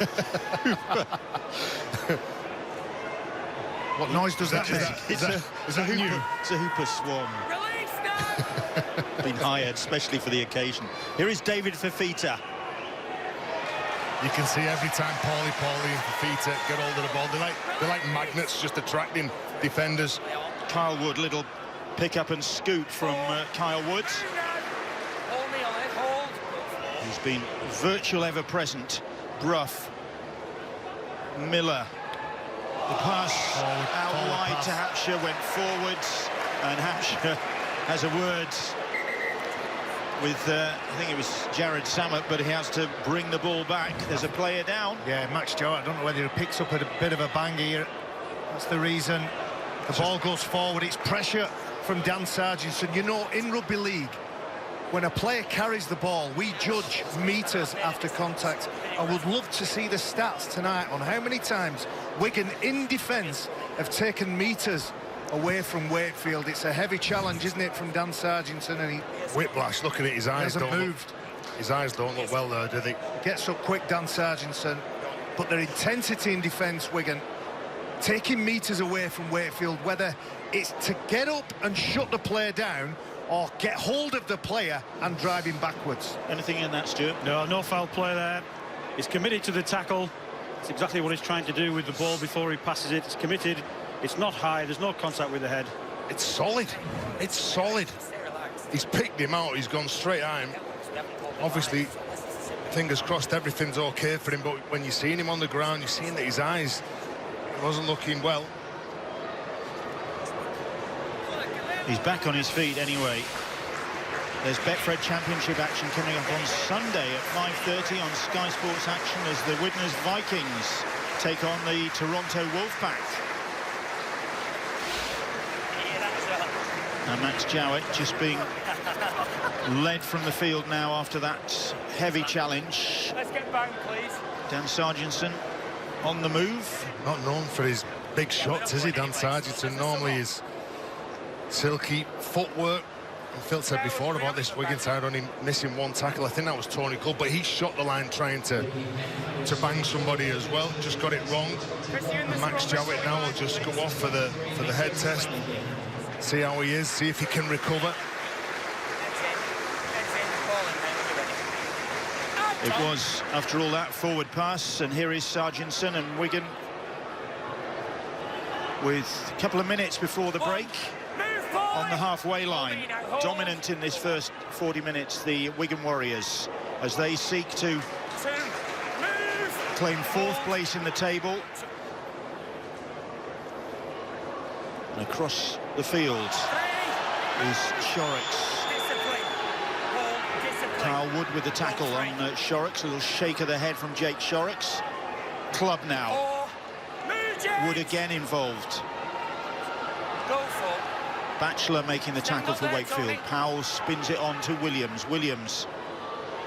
What noise does that make? It's a hooper swan. Release now! Been hired especially for the occasion. Here is David Fafita. You can see every time Paulie and Fafita get hold of the ball, they're like magnets, just attracting defenders. Kyle Wood, little pick up and scoot from Kyle Woods. Hold me on it, hold. He's been virtual ever present. Brough, Miller. The pass out forward wide pass. to Hampshire, went forwards, and Hampshire has a word with, I think it was Jared Samet, but he has to bring the ball back. There's a player down. Yeah, Max Joe, I don't know whether he picks up a bit of a bang here. That's the reason. The ball goes forward. It's pressure from Dan Sargentson. You know, in rugby league, when a player carries the ball, we judge metres after contact. I would love to see the stats tonight on how many times Wigan, in defence, have taken metres away from Wakefield. It's a heavy challenge, isn't it, from Dan Sargentson? And he Whiplash, looking at his eyes, hasn't moved. His eyes don't look well there, do they? Gets up quick, Dan Sargentson. But their intensity in defence, Wigan, taking metres away from Wakefield, whether it's to get up and shut the player down or get hold of the player and drive him backwards. Anything in that, Stuart? No foul play there. He's committed to the tackle. It's exactly what he's trying to do with the ball before he passes it. It's committed. It's not high. There's no contact with the head. It's solid. It's solid. He's picked him out. He's gone straight at him. Obviously, fingers crossed everything's okay for him, but when you're seeing him on the ground, you're seeing that his eyes wasn't looking well. He's back on his feet anyway. There's Betfred Championship action coming up on Sunday at 5:30 on Sky Sports Action as the Widnes Vikings take on the Toronto Wolfpack. And Max Jowett just being led from the field now after that heavy challenge. Let's get bang, please. Dan Sargentson on the move. Not known for his big shots, is he, Dan Sargentson? Normally his silky footwork. And Phil said before about this Wigan side only missing one tackle. I think that was Tony Cole, but he shot the line trying to bang somebody as well. Just got it wrong. And Max Jowett now will just go off for the head test. See how he is, see if he can recover. It was, after all that, forward pass, and here is Sargentson and Wigan with a couple of minutes before the break on the halfway line. Dominant in this first 40 minutes, the Wigan Warriors, as they seek to claim fourth place in the table. And across the field is Shorrocks. Kyle Wood with the tackle on Shorrocks. A little shake of the head from Jake Shorrocks. Club now. Wood again involved. Batchelor making the tackle for Wakefield. Powell spins it on to Williams. Williams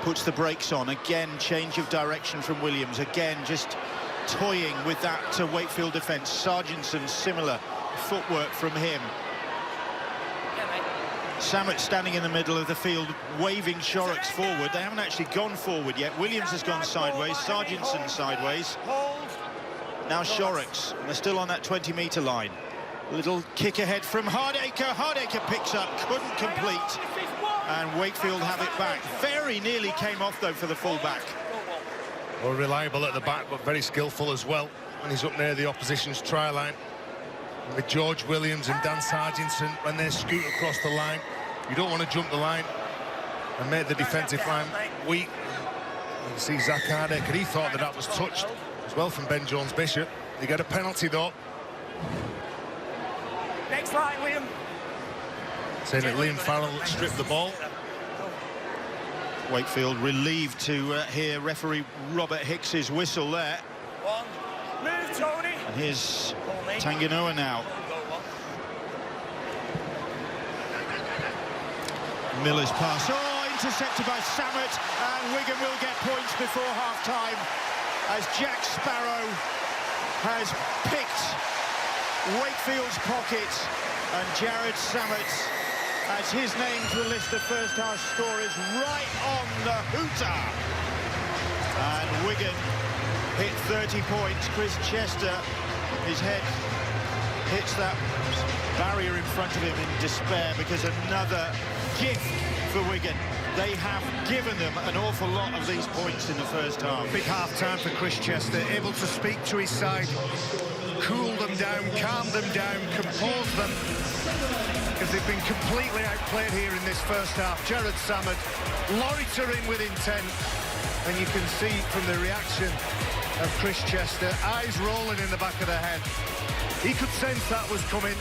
puts the brakes on. Again, change of direction from Williams. Again, just toying with that Wakefield defence. Sargentson, similar footwork from him. Samet standing in the middle of the field, waving Shorrocks forward. They haven't actually gone forward yet. Williams has gone sideways, Sargentson sideways. Now Shorrocks, they're still on that 20-metre line. Little kick ahead from Hardacre. Hardacre picks up, couldn't complete. And Wakefield have it back. Very nearly came off, though, for the full-back. Well, reliable at the back, but very skillful as well. And he's up near the opposition's try line. With George Williams and Dan Sargentson, when they scoot across the line, you don't want to jump the line and make the defensive line weak. You can see Zach Hardacre, he thought that was touched as well from Ben Jones-Bishop. They get a penalty, though. Next line, Liam. Saying that Liam Farrell stripped the ball. Wakefield relieved to hear referee Robert Hicks's whistle there. One. Move, Tony. And here's Tanganoa now. Miller's pass. Oh, intercepted by Samet, and Wigan will get points before half-time as Jack Sparrow has picked Wakefield's pocket, and Jared Samet adds his name to the list of first-half scorers right on the hooter. And Wigan hit 30 points. Chris Chester, his head hits that barrier in front of him in despair, because another gift for Wigan. They have given them an awful lot of these points in the first half. Big half-time for Chris Chester, able to speak to his side, cool them down, calm them down, compose them, because they've been completely outplayed here in this first half. Jared Samad loitering with intent, and you can see from the reaction of Chris Chester, eyes rolling in the back of the head. He could sense that was coming,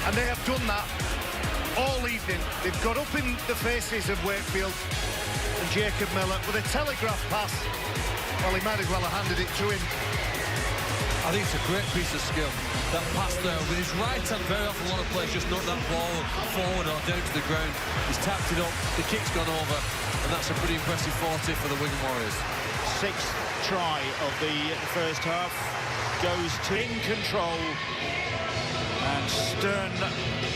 and they have done that all evening. They've got up in the faces of Wakefield and Jacob Miller with a telegraph pass. Well, he might as well have handed it to him. I think it's a great piece of skill, that pass there. With his right hand, very often a lot of players just knock that ball forward or down to the ground. He's tapped it up, the kick's gone over, and that's a pretty impressive 40 for the Wigan Warriors. Sixth try of the first half goes to in control, and stern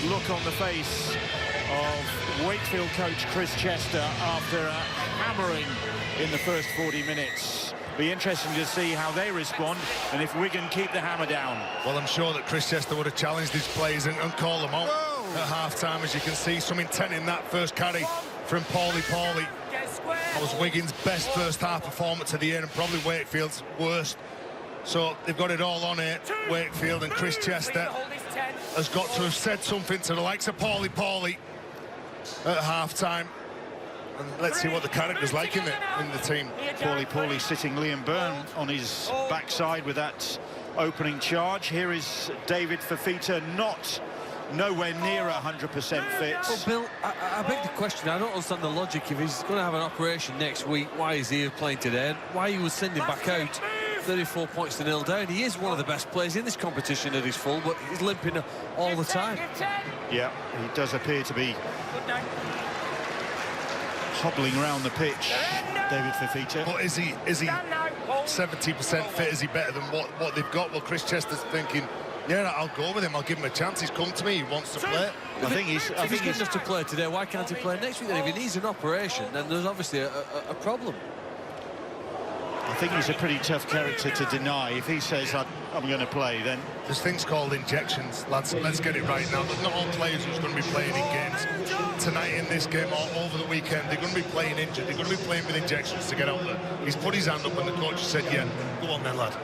look on the face of Wakefield coach Chris Chester after a hammering in the first 40 minutes. Be interesting to see how they respond and if Wigan keep the hammer down. Well, I'm sure that Chris Chester would have challenged his players and called them out at half-time. As you can see, some intent in that first carry from Paulie. That was Wigan's best first half performance of the year, and probably Wakefield's worst. So they've got it all on here, Wakefield, and Chris Chester has got to have said something to the likes of Paulie at half-time. And let's see what the character's like in the team. Paulie sitting Liam Byrne on his backside with that opening charge. Here is David Fafita, nowhere near 100% fit. Well, Bill, I beg the question. I don't understand the logic. If he's going to have an operation next week, why is he playing today? And why you would send him back out 34 points to 0 down? He is one of the best players in this competition at his full, but he's limping all the time. Yeah, he does appear to be hobbling around the pitch, David Fafita. But is he 70% fit? Is he better than what they've got? Well, Chris Chester's thinking, yeah, I'll go with him. I'll give him a chance. He's come to me. He wants to play. I think he's good enough to play today. Why can't he play next week? Then if he needs an operation, then there's obviously a problem. I think he's a pretty tough character to deny. If he says, I'm going to play, then... There's things called injections, lads. Let's get it right now. There's not all players who's going to be playing in games tonight in this game or over the weekend. They're going to be playing injured. They're going to be playing with injections to get out there. He's put his hand up and the coach said, yeah, go on then, lad.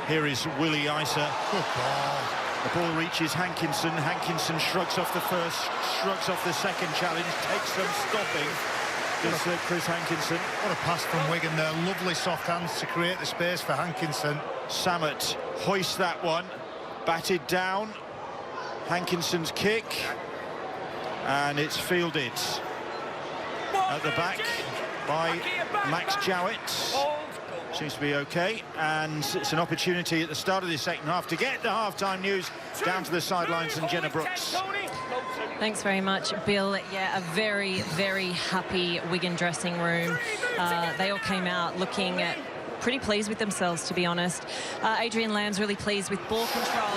Here is Willie Isa. Good ball. The ball reaches Hankinson. Hankinson shrugs off the first, shrugs off the second challenge, takes some stopping. Chris Hankinson. What a pass from Wigan there. Lovely soft hands to create the space for Hankinson. Sammet hoists that one. Batted down. Hankinson's kick. And it's fielded at the back by Max Jowett. Seems to be okay, and it's an opportunity at the start of the second half to get the half-time news down to the sidelines and Jenna Brooks. Thanks very much, Bill. Yeah, a very, very happy Wigan dressing room. They all came out looking pretty pleased with themselves, to be honest. Adrian Lamb's really pleased with ball control,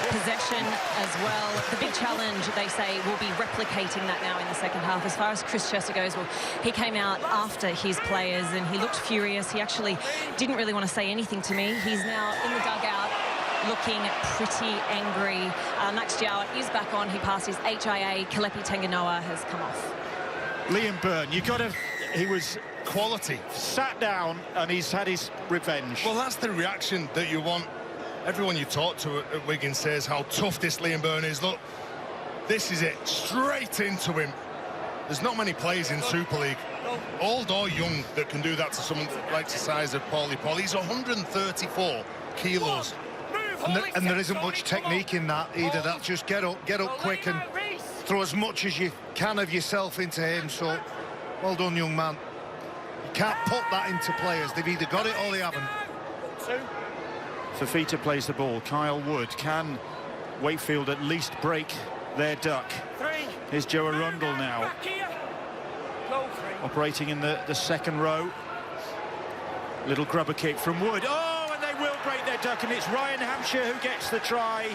possession as well. The big challenge, they say, will be replicating that now in the second half. As far as Chris Chester goes, well, he came out after his players and he looked furious. He actually didn't really want to say anything to me. He's now in the dugout looking pretty angry. Max Jowett is back on. He passed his HIA. Kalepi Tanganoa has come off. Liam Byrne, he was Quality. sat down and he's had his revenge. Well, that's the reaction that you want. Everyone you talk to at Wigan says how tough this Liam Byrne is. Look, this is it, straight into him. There's not many players in Super League, old or young, that can do that to someone like the size of Paulie. He's 134 kilos. And there isn't much technique in that either. That's just get up quick and throw as much as you can of yourself into him. So, well done, young man. You can't put that into players. They've either got it or they haven't. Fafita plays the ball. Kyle Wood. Can Wakefield at least break their duck? Here's Joe Arundel now, operating in the second row. Little grubber kick from Wood. Oh, and they will break their duck, and it's Ryan Hampshire who gets the try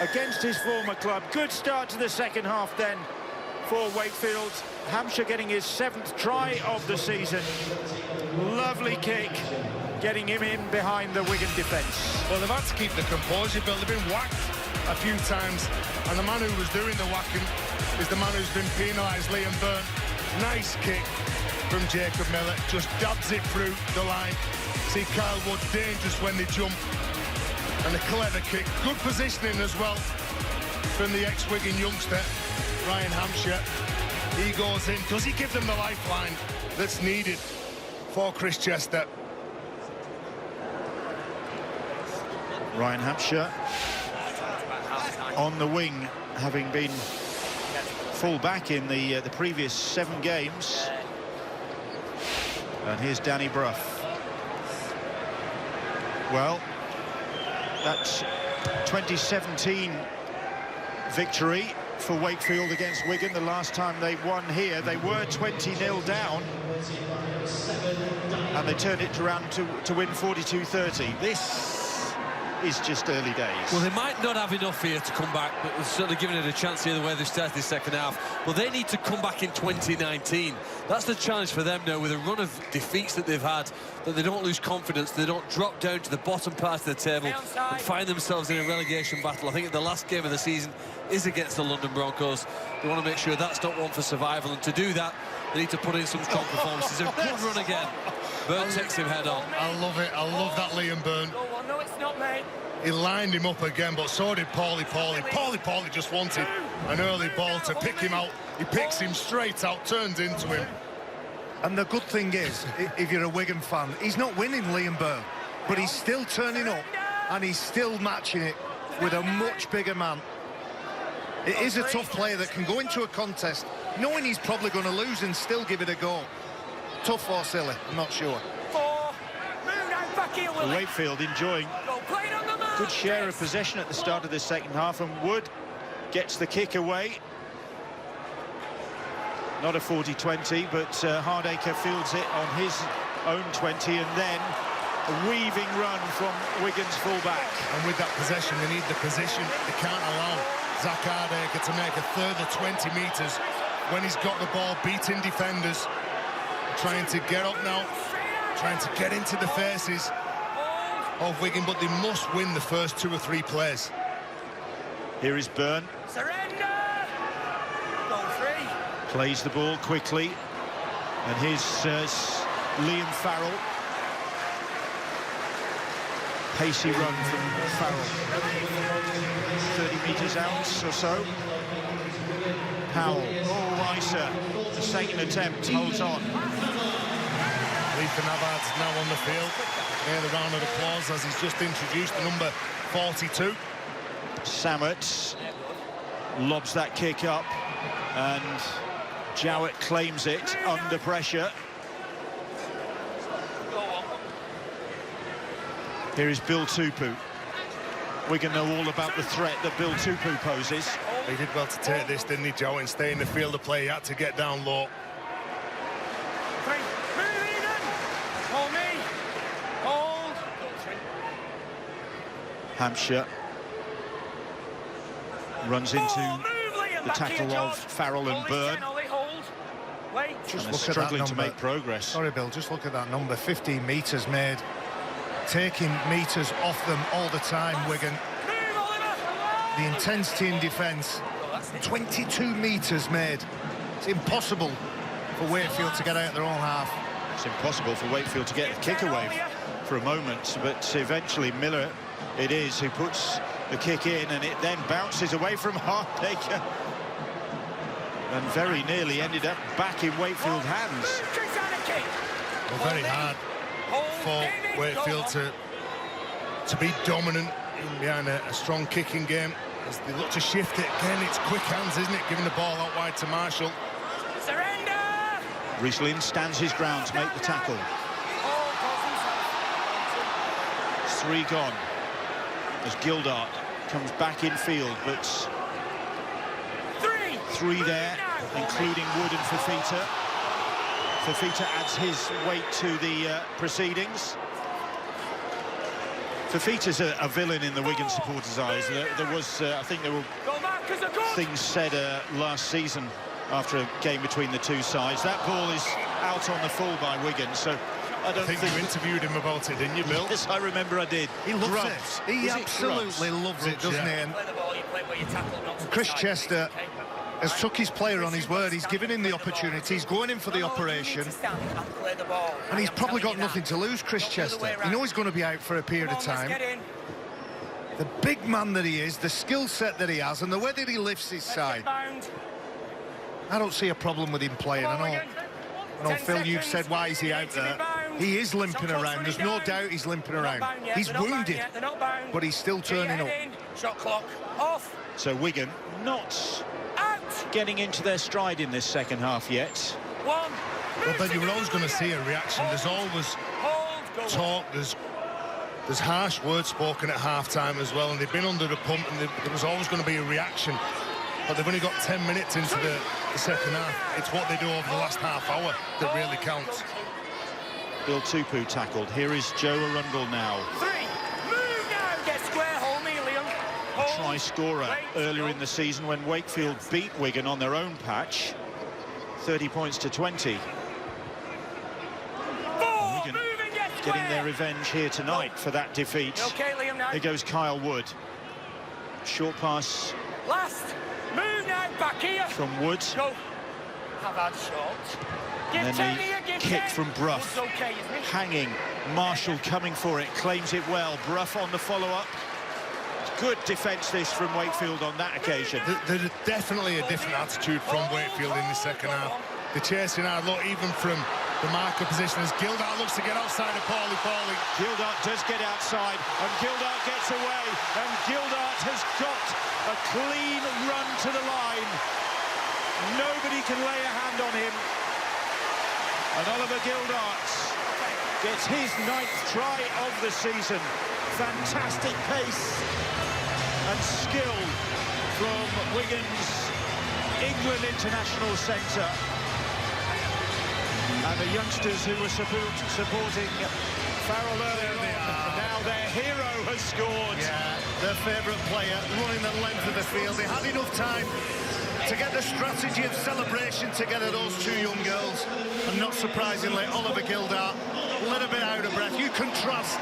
against his former club. Good start to the second half then for Wakefield. Hampshire getting his 7th try of the season. Lovely kick getting him in behind the Wigan defence. Well, they've had to keep the composure, Bill. They've been whacked a few times, and the man who was doing the whacking is the man who's been penalised, Liam Byrne. Nice kick from Jacob Miller, just dabs it through the line. See Kyle Wood dangerous when they jump, and a clever kick. Good positioning as well from the ex-Wigan youngster, Ryan Hampshire. He goes in. Does he give them the lifeline that's needed for Chris Chester? Ryan Hampshire on the wing, having been full back in the previous 7 games. And here's Danny Brough. Well, that's 2017 victory for Wakefield against Wigan. The last time they won here, they were 20-0 down, and they turned it around to win 42-30. This is just early days. Well, they might not have enough here to come back, but they're certainly giving it a chance here the way they've started the second half. But they need to come back in 2019. That's the challenge for them now, with a run of defeats that they've had, that they don't lose confidence, they don't drop down to the bottom part of the table and find themselves in a relegation battle. I think the last game of the season is against the London Broncos. They want to make sure that's not one for survival, and to do that, they need to put in some strong performances. A good run again. Byrne takes him head on. I love it. I love that Liam Byrne. No, it's not, mate. He lined him up again, but so did Paulie. Paulie just wanted an early ball to pick him out. He picks him straight out, turns into him. And the good thing is, if you're a Wigan fan, he's not winning, Liam Byrne, but he's still turning up and he's still matching it with a much bigger man. It is a tough player that can go into a contest knowing he's probably going to lose and still give it a go. Tough or silly, I'm not sure. Wakefield enjoying good share of possession at the start of the second half, and Wood gets the kick away. Not a 40-20, but Hardacre fields it on his own 20, and then a weaving run from Wigan's fullback. And with that possession, they need the position. They can't allow Zach Hardacre to make a further 20 metres when he's got the ball, beating defenders, trying to get up now, trying to get into the faces of Wigan, but they must win the first 2 or 3 plays. Here is Byrne. Surrender! Goal 3. Plays the ball quickly, and here's Liam Farrell. Pacey run from Farrell. 30 metres out or so. Powell. Oh, Isa. The second attempt holds on. Ethan Havard's now on the field. Here, the round of applause as he's just introduced the number 42. Samet lobs that kick up, and Jowett claims it under pressure. Here is Bill Tupu. Wigan know all about the threat that Bill Tupu poses. He did well to take this, didn't he, Joe, and stay in the field of play. He had to get down low. Hampshire runs into the tackle of Farrell and Byrne. Just and look struggling at that to make progress. Sorry, Bill, just look at that number. 15 metres made. Taking metres off them all the time, Wigan. The intensity in defence. 22 metres made. It's impossible for Wakefield to get out their own half. It's impossible for Wakefield to get the kick away for a moment, but eventually Miller it is who puts the kick in, and it then bounces away from Hardacre and very nearly ended up back in Wakefield hands. Well, very hard for Wakefield to be dominant behind a strong kicking game. As they look to shift it again, it's quick hands, isn't it? Giving the ball out wide to Marshall. Surrender! Riesling stands his ground to make the tackle. 3 gone as Gildart comes back in field, but 3 there, including Wood and Fafita. Fafita adds his weight to the proceedings. Fafita's a villain in the Wigan supporters' eyes. There was, I think there were things said last season after a game between the two sides. That ball is out on the full by Wigan, so I don't think you interviewed him about it, didn't you, Bill? Yes, I remember I did. He loves Grubs. it. He Is it absolutely grubs? loves it, doesn't he? And Play the ball, you play where you tackle, not to the Chris side, Chester okay? has took his player on his word. He's given him the opportunity. He's going in for the No, you need operation. to stand and play the ball. And he's I am probably got telling you nothing that. to lose, Chris Not the other Chester. way You around. know he's going to be out for a period Come of on, let's time. get in. The big man that he is, the skill set that he has, and the way that he lifts his Let's side. get bound. I don't see a problem with him playing. Come on, I Wigan. know, 10 Phil, you've seconds. said, why is he You out need to be there? bound. He is limping Some close around. There's running no down. doubt he's limping They're not around. bound yet. He's They're not bound wounded, yet. They're not bound. but he's still Get your turning head up. in. Shot clock off. So Wigan not Out. getting into their stride in this second half yet. One. Well, Ben, you were always going to see a reaction. There's always Hold. Go. talk, there's harsh words spoken at half-time as well, and they've been under the pump, and there was always going to be a reaction. But they've only got 10 minutes into the second half. It's what they do over the last half hour that really counts. Bill Tupu tackled. Here is Joe Arundel now. 3. Move now. Get square. Hold me, Liam. Hold. Try scorer Wait. earlier in the season when Wakefield beat Wigan on their own patch. 30 points to 20. 4. Wigan Move and get square. Getting their revenge here tonight for that defeat. You okay, Liam, now? Here goes Kyle Wood. Short pass Last. Move now. Back here. from Wood. Go. Have had shot. Give And 10 then here. the Give kick 10. from Brough. Wood's okay, isn't it? Hanging. Marshall coming for it. Claims it well. Brough on the follow-up. Good defence this from Wakefield on that occasion. There's definitely a different attitude from Wakefield in the second half. They're chasing hard. Look, even from the marker position, as Gildart looks to get outside of Paulie. Gildart does get outside, and Gildart gets away, and Gildart has got a clean run to the line. Nobody can lay a hand on him. And Oliver Gildart gets his 9th try of the season. Fantastic pace and skill from Wigan's England international centre. And the youngsters who were supporting Farrell earlier on, now their hero has scored. Yeah, their favourite player running the length of the field. They had enough time to get the strategy of celebration together, those two young girls. And not surprisingly, Oliver Gildart, a little bit out of breath. You contrast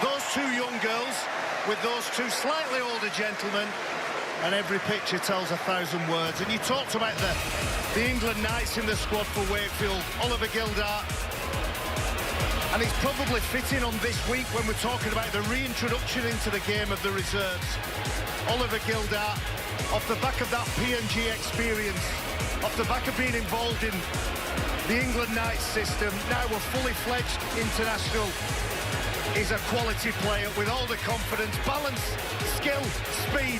those two young girls with those two slightly older gentlemen, and every picture tells 1,000 words. And you talked about the England Knights in the squad for Wakefield, Oliver Gildart. And it's probably fitting on this week when we're talking about the reintroduction into the game of the reserves. Oliver Gildart, off the back of that P&G experience, off the back of being involved in the England Knights system, now a fully fledged international. He's a quality player with all the confidence, balance, skill, speed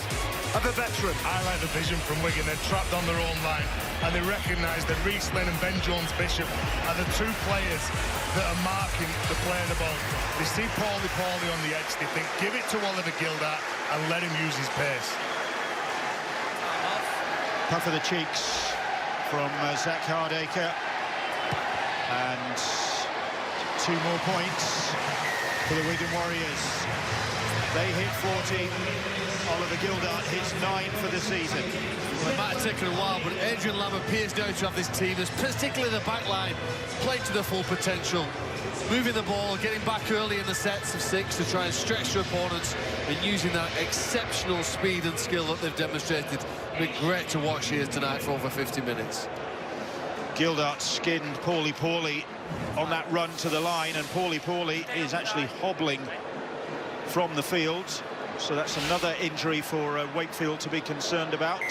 of a veteran. I like the vision from Wigan. They're trapped on their own line, and they recognise that Reece Lynn and Ben Jones-Bishop are the two players that are marking the play of the ball. They see Paulie on the edge. They think, give it to Oliver Gildart and let him use his pace. Puff of the cheeks from Zach Hardacre. And 2 more points for the Wigan Warriors. They hit 40. Oliver Gildart hits 9 for the season. Well, it might have taken a while, but Adrian Lamb appears now to have this team, particularly the back line, played to their full potential. Moving the ball, getting back early in the sets of 6 to try and stretch their opponents, and using that exceptional speed and skill that they've demonstrated. It's been great to watch here tonight for over 50 minutes. Gildart skinned Paulie on that run to the line, and Paulie is actually hobbling from the field. So that's another injury for Wakefield to be concerned about.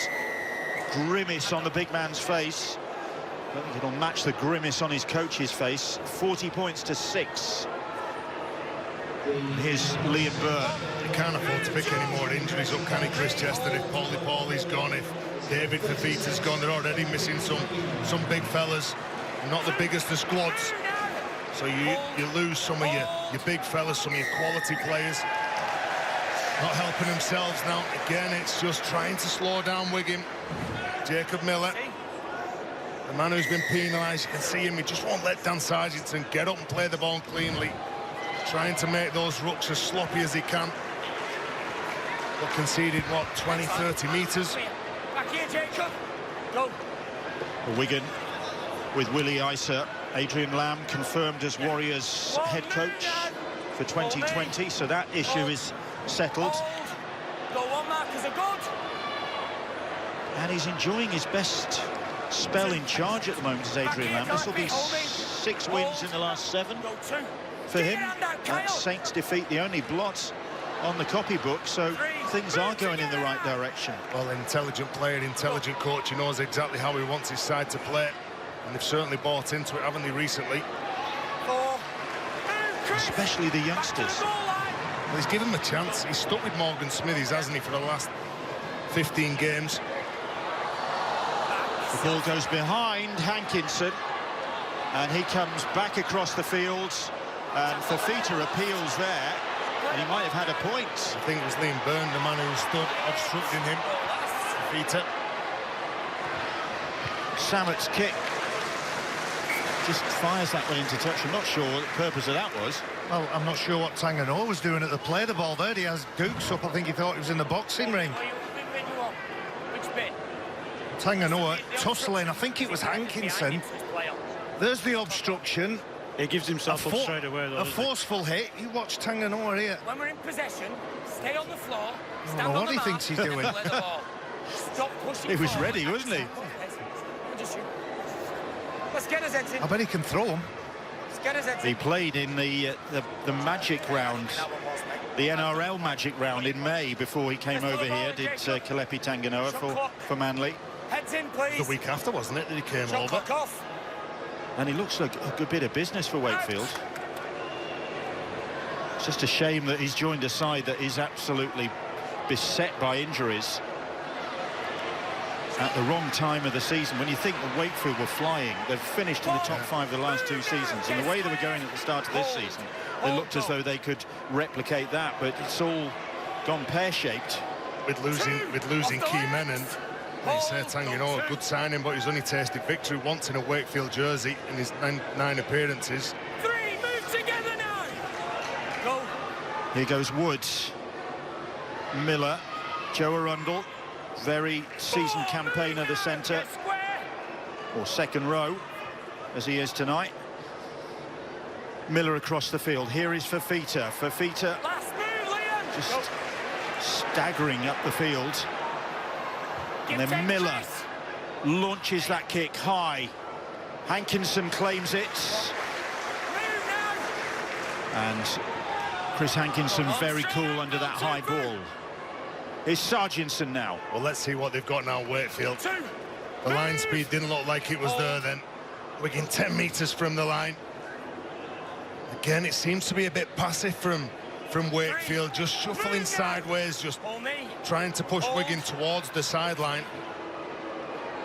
Grimace on the big man's face. I don't think it'll match the grimace on his coach's face. 40 points to 6. Here's Liam Burr. He can't afford to pick any more injuries up, can he, Chris Chester? If Paulie's gone, if David Fafita's gone, they're already missing some big fellas. Not the biggest of squads. So you lose some of your big fellas, some of your quality players. Not helping themselves now. Again, it's just trying to slow down Wigan. Jacob Miller, the man who's been penalised. You can see him. He just won't let Dan Sargentson get up and play the ball cleanly. Trying to make those rucks as sloppy as he can. But conceded, what, 20, 30 metres? Back here, Jacob. Go. Wigan with Willie Isa Adrian Lamb confirmed as Warriors head coach for 2020, so that issue is settled. Go on, markers are good. And he's enjoying his best spell in charge at the moment as Adrian Lamb. This will be 6 wins in the last 7 for him. That Saints defeat, the only blot on the copybook, so things are going in the right direction. Well, intelligent player, intelligent coach, he knows exactly how he wants his side to play, and they've certainly bought into it, haven't they, recently? Especially the youngsters. Well, he's given them a chance. He's stuck with Morgan Smithies, hasn't he, for the last 15 games. The ball goes behind Hankinson, and he comes back across the field, and Fafita appeals there, and he might have had a point. I think it was Liam Byrne, the man who stood obstructing him. Fafita. Sammett's kick just fires that one into touch. I'm not sure what the purpose of that was. Well, I'm not sure what Tanganoa was doing at the play the ball there. He has Dukes up. I think he thought he was in the boxing ring. Which bit? Tanganoa tussling. I think it was Hankinson. There's the obstruction. He gives himself up straight away, though. A forceful hit. You watch Tanganoa here. When we're in possession, stay on the floor. I don't know what he thinks he's doing. Stop pushing. He was ready, wasn't he? Let's get us heads in. I bet he can throw him. Let's get us heads in. He played in the Magic round, the NRL Magic round in May before he came over here, did Kalepi Tanganoa for Manly. Heads in, please. The week after, wasn't it, that he came Shot over? clock off. And he looks like a good bit of business for Wakefield. It's just a shame that he's joined a side that is absolutely beset by injuries at the wrong time of the season. When you think that Wakefield were flying, they've finished in the top 5 of the last 2 seasons, and the way they were going at the start of this season, they looked as though they could replicate that, but it's all gone pear-shaped. With losing key men, and like you say, Tanganoa, a good signing, but he's only tasted victory once in a Wakefield jersey in his 9 appearances. 3, move together now. Go. Here goes Woods, Miller, Joe Arundel, very seasoned campaigner, the centre, or second row, as he is tonight. Miller across the field. Here is Fafita. Fafita just staggering up the field. And then Miller launches that kick high. Hankinson claims it. And Chris Hankinson very cool under that high ball. It's Sarginson now. Well, let's see what they've got now, Wakefield. The line speed didn't look like it was there then. Wigan 10 metres from the line. Again, it seems to be a bit passive from Wakefield, just shuffling sideways, just trying to push Wigan towards the sideline.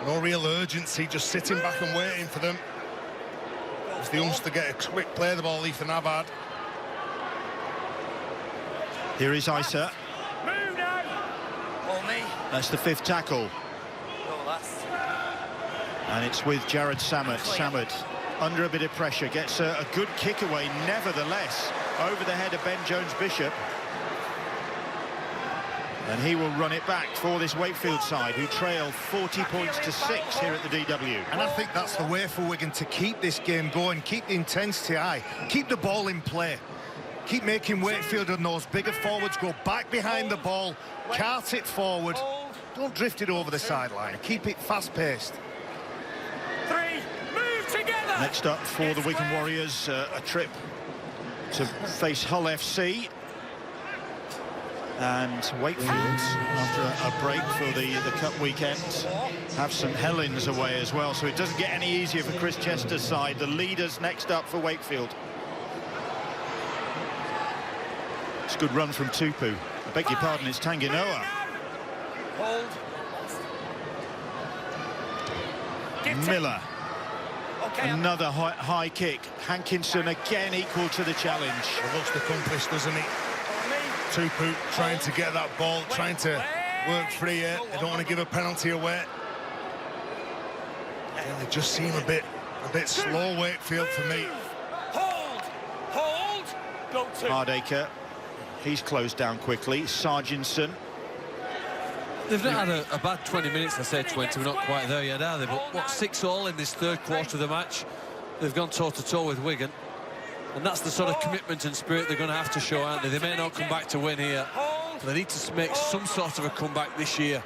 No real urgency, just sitting back and waiting for them. As the youngster get a quick play the ball, Ethan Havard. Here is Isa. That's the 5th tackle. And it's with Jared Sammet. Sammet under a bit of pressure, gets a good kick away, nevertheless, over the head of Ben Jones-Bishop. And he will run it back for this Wakefield side, who trail 40 points to 6 here at the DW. And I think that's the way for Wigan to keep this game going, keep the intensity high, keep the ball in play, keep making Wakefield and those bigger forwards go back behind the ball, cart it forward, don't drift it over the sideline, keep it fast-paced. 3, move together. Next up for the Wigan Warriors, a trip to face Hull FC. And Wakefield, after a break for the Cup weekend, have St Helens away as well, so it doesn't get any easier for Chris Chester's side. The leaders next up for Wakefield. It's a good run from Tupu. I beg your pardon, it's Tanganoa. Hold. Miller. Another high kick. Hankinson again equal to the challenge. It looks accomplished, doesn't he? Tupu trying to get that ball, trying to work free here. They don't want to give a penalty away. Yeah, they just seem a bit slow, Wakefield, for me. Hold. Go to. Hardacre. He's closed down quickly. Sarginson. They've not had a bad 20 minutes, I say 20, we're not quite there yet, are they? But what, 6-all in this 3rd quarter of the match? they've gone toe-to-toe with Wigan. And that's the sort of commitment and spirit they're going to have to show, aren't they? They may not come back to win here, but they need to make some sort of a comeback this year.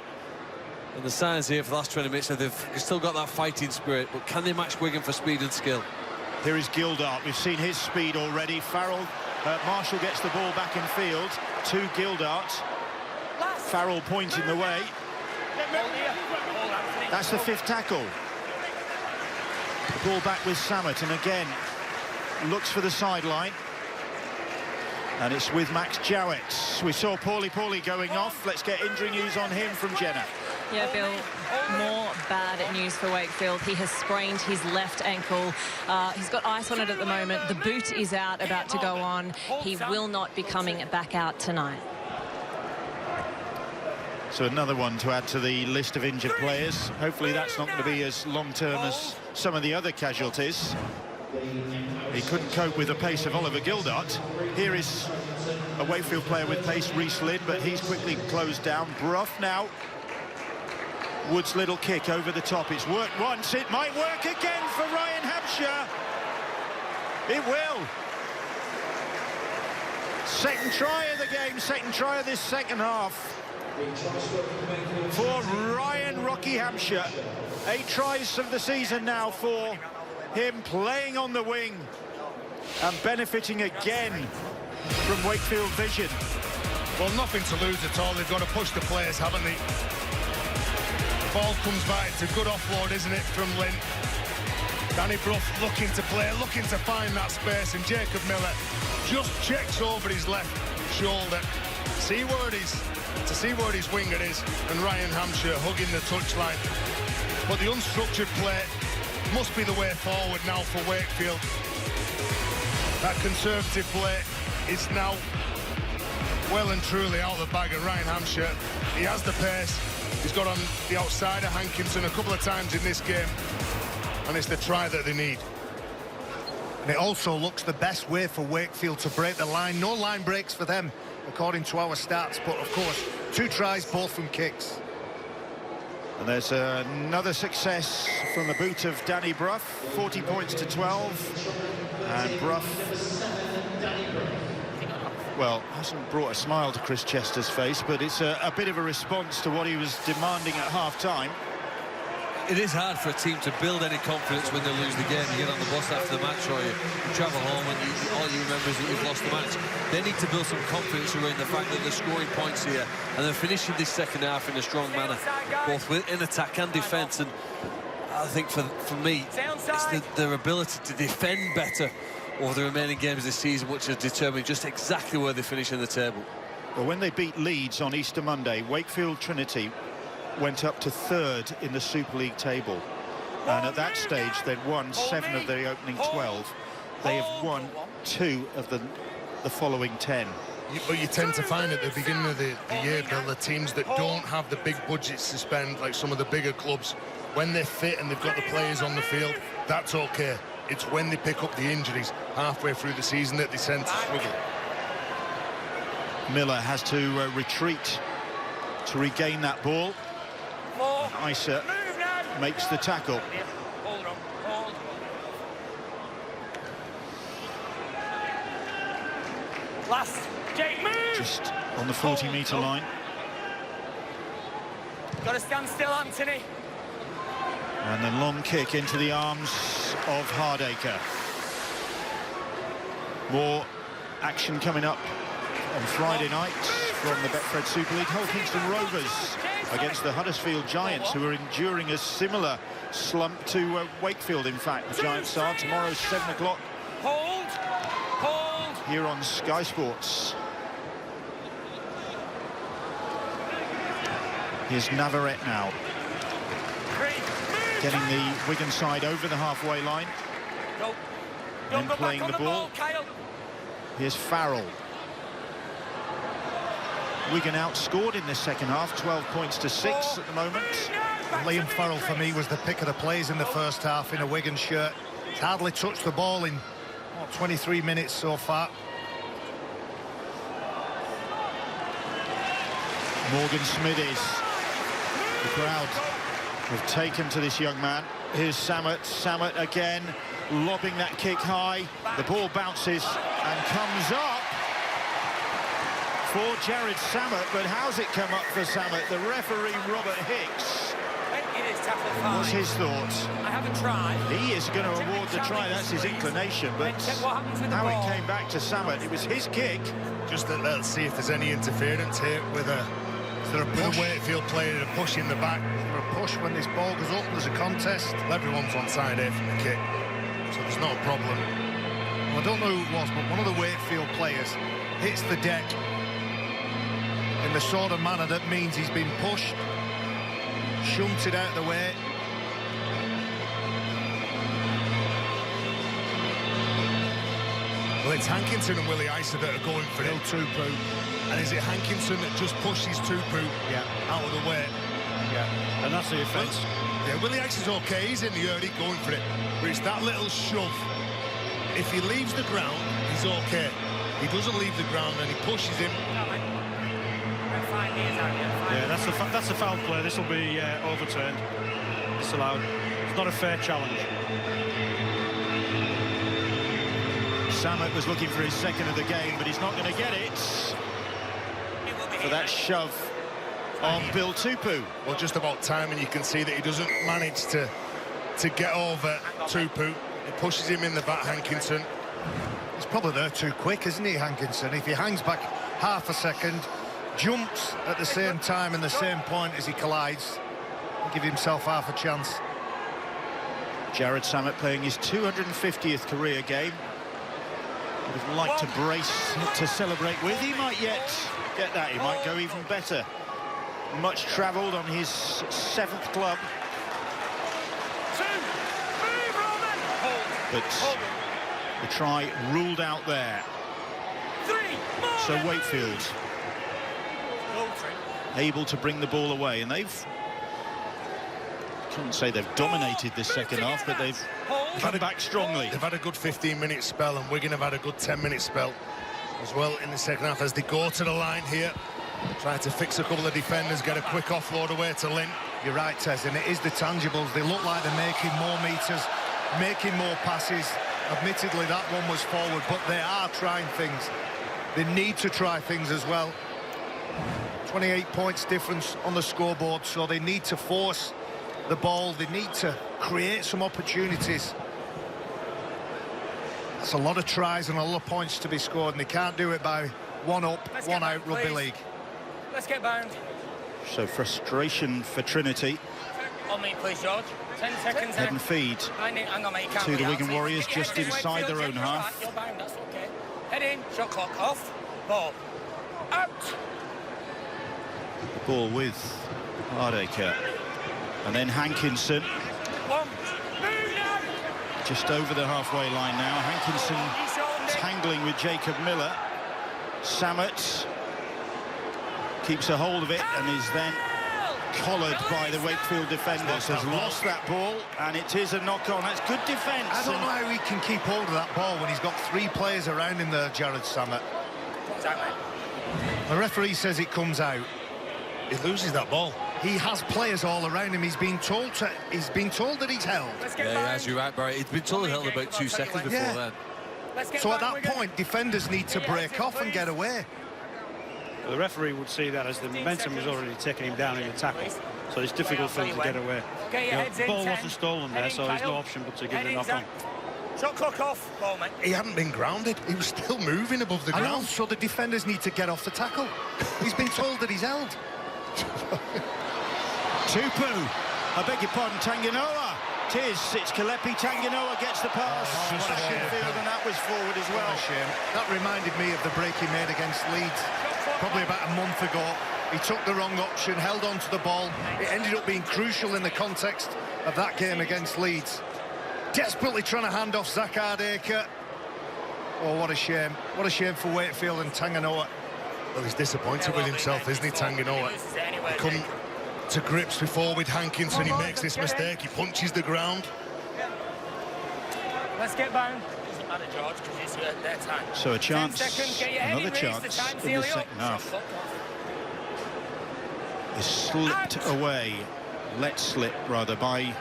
And the signs here for the last 20 minutes are they've still got that fighting spirit, but can they match Wigan for speed and skill? Here is Gildart. We've seen his speed already. Marshall gets the ball back in field to Gildart. Farrell pointing the way. That's the 5th tackle. The ball back with Samet, and again looks for the sideline. And it's with Max Jowett. We saw Paulie going off. Let's get injury news on him from Jenna. Yeah, Bill, more bad news for Wakefield. He has sprained his left ankle. He's got ice on it at the moment. The boot is out, about to go on. He will not be coming back out tonight. So another one to add to the list of injured players. Hopefully that's not going to be as long-term as some of the other casualties. He couldn't cope with the pace of Oliver Gildart. Here is a Wakefield player with pace, Reece Lynn, but he's quickly closed down. Brough now. Wood's little kick over the top. It's worked once. It might work again for Ryan Hampshire. It will. Second try of the game, second try of this second half. For Ryan Rocky Hampshire. 8 tries of the season now for him, playing on the wing and benefiting again from Wakefield vision. Well, nothing to lose at all. They've got to push the players, haven't they? Ball comes back. It's a good offload, isn't it, from Lynn? Danny Brough looking to play, looking to find that space, and Jacob Miller just checks over his left shoulder. See where it is, to see where his winger is, and Ryan Hampshire hugging the touchline. But the unstructured play must be the way forward now for Wakefield. That conservative play is now well and truly out of the bag, and Ryan Hampshire, he has the pace. He's got on the outside of Hankinson a couple of times in this game, and it's the try that they need. And it also looks the best way for Wakefield to break the line. No line breaks for them, according to our stats, but of course, 2 tries, both from kicks. And there's another success from the boot of Danny Brough, 40 points to 12. And Brough, well, hasn't brought a smile to Chris Chester's face, but it's a bit of a response to what he was demanding at half-time. It is hard for a team to build any confidence when they lose the game. You get on the bus after the match, or you travel home and all you remember is that you've lost the match. They need to build some confidence around the fact that they're scoring points here, and they're finishing this second half in a strong manner, both in attack and defence. And I think for me, it's their ability to defend better over the remaining games this season, which has determined just exactly where they finish in the table. Well, when they beat Leeds on Easter Monday, Wakefield Trinity went up to 3rd in the Super League table, and at that stage they'd won 7 of their opening 12. They have won 2 of the following 10. But you tend to find at the beginning of the year, Bill, the teams that don't have the big budgets to spend, like some of the bigger clubs, when they're fit and they've got the players on the field, that's okay. It's when they pick up the injuries halfway through the season that they tend to struggle. Miller has to retreat to regain that ball. Isa makes the tackle. Last, Jake, move! Just on the 40-metre line. Got to stand still, Anthony. And then long kick into the arms of Hardacre. More action coming up on Friday night from the Betfred Super League. Hull Kingston Rovers against the Huddersfield Giants, who are enduring a similar slump to Wakefield, in fact. The Giants are tomorrow, 7 o'clock. Hold. Here on Sky Sports. Here's Navarrete now, getting the Wigan side over the halfway line. And playing the ball. Here's Farrell. Wigan outscored in this second half, 12 points to 6 at the moment. Liam Farrell, for me, was the pick of the plays in the first half in a Wigan shirt. He's hardly touched the ball in 23 minutes so far. Morgan Smithies. The crowd have taken to this young man. Here's Samet. Samet again. lobbing that kick high. The ball bounces and comes up for Jared Samet, but how's it come up for Samet? The referee, Robert Hicks, what's his thoughts? I haven't tried. He is going to award the try, that's his inclination, but how it came back to Samet, it was his kick. Just that, let's see if there's any interference here with a Wakefield player to push in the back. For a push when this ball goes up, there's a contest. Everyone's on side here for the kick, so there's no problem. Well, I don't know who it was, but one of the Wakefield players hits the deck in the sort of manner that means he's been pushed, shunted out of the way. Well, it's Hankinson and Willie Isa that are going for it. No Tupu. And is it Hankinson that just pushes Tupu out of the way? Yeah, and that's the offence. Yeah, Willie Isa's okay, he's in the early going for it. But it's that little shove. If he leaves the ground, he's okay. He doesn't leave the ground and he pushes him. Yeah, that's a foul play. This will be overturned. Disallowed. It's not a fair challenge. Samet was looking for his second of the game, but he's not going to get it for that shove on Bill Tupu. Well, just about time, and you can see that he doesn't manage to get over Tupu. He pushes him in the back, Hankinson. He's probably there too quick, isn't he, Hankinson? If he hangs back half a second, jumps at the same time and the same point as he collides, give himself half a chance. Jared Samet playing his 250th career game. Would have liked to brace to celebrate with. He might yet get that. He might go even better. Much travelled on his 7th club. But the try ruled out there. So Wakefield able to bring the ball away, and they've, I couldn't say they've dominated this second half, but they've come back strongly. They've had a good 15-minute spell, and Wigan have had a good 10-minute spell as well in the second half as they go to the line here, trying to fix a couple of defenders, get a quick offload away to Lynn. You're right, Tez, and it is the tangibles. They look like they're making more meters, making more passes. Admittedly, that one was forward, but they are trying things. They need to try things as well. 28 points difference on the scoreboard, so they need to force the ball. They need to create some opportunities. That's a lot of tries and a lot of points to be scored, and they can't do it by one up, one out rugby league. Let's get bound. So frustration for Trinity. On me, please, George. 10 seconds. Head and feed to the Wigan Warriors just inside their own half. You're bound, that's okay. Head in, shot clock off, ball. Out! The ball with Hardacre. And then Hankinson. Just over the halfway line now. Hankinson tangling with Jacob Miller. Samet keeps a hold of it and is then collared by the Wakefield defenders. Has lost that ball, and it is a knock-on. That's good defence. I don't know how he can keep hold of that ball when he's got 3 players around him there, Jared Samet. The referee says it comes out. He loses that ball. He has players all around him. He's been told that he's held. Yeah, as you're right, Barry. He's been told he held about 2 seconds before then. So at that point, defenders need to break off and get away. The referee would see that as the momentum was already taking him down in a tackle, so it's difficult for him to get away. The ball wasn't stolen there, so there's no option but to give the knock on. Shot clock off, ball, mate. He hadn't been grounded. He was still moving above the ground. I know, so the defenders need to get off the tackle. He's been told that he's held. Tupu, I beg your pardon, Tanganoa. It's Kalepi. Tanganoa gets the pass. What a shame. And that was forward as well. What a shame. That reminded me of the break he made against Leeds probably about a month ago. He took the wrong option, held on to the ball. It ended up being crucial in the context of that game against Leeds. Desperately trying to hand off Zach Hardacre. Oh, what a shame. What a shame for Wakefield and Tanganoa. Well, he's disappointed with himself, isn't he, Tanganoa? He come to grips before with Hankinson. He makes this mistake. He punches the ground. Let's get bound. Doesn't matter, George, because it's their time. So a chance, another chance in the second half. Is slipped away, let slip rather, by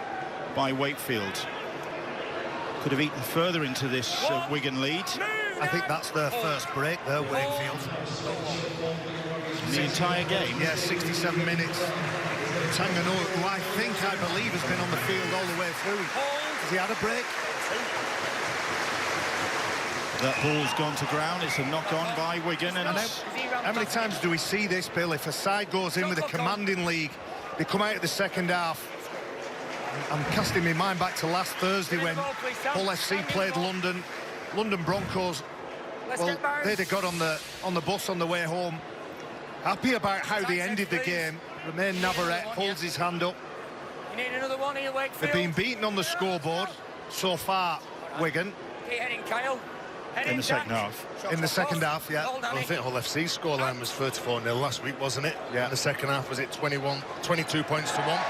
Wakefield. could have eaten further into this Wigan lead. I think that's their first break there, Wakefield. The entire game? Yeah, 67 minutes. Tangano, who I believe has been on the field all the way through. Has he had a break? That ball's gone to ground. It's a knock-on by Wigan. And how many times do we see this, Bill? If a side goes in with a commanding league, they come out of the second half. I'm casting my mind back to last Thursday when Hull FC played London Broncos. Well, they'd have got on the bus on the way home. Happy about how they ended the game. Romain Navarrete holds his hand up. You need another one here, Wakefield. They've been beaten on the scoreboard so far, Wigan. Keep heading, Kyle. In the second half. In the second half, yeah. Well, I think Hull FC's scoreline was 34-0 last week, wasn't it? Yeah. In the second half, was it 22 points to 1?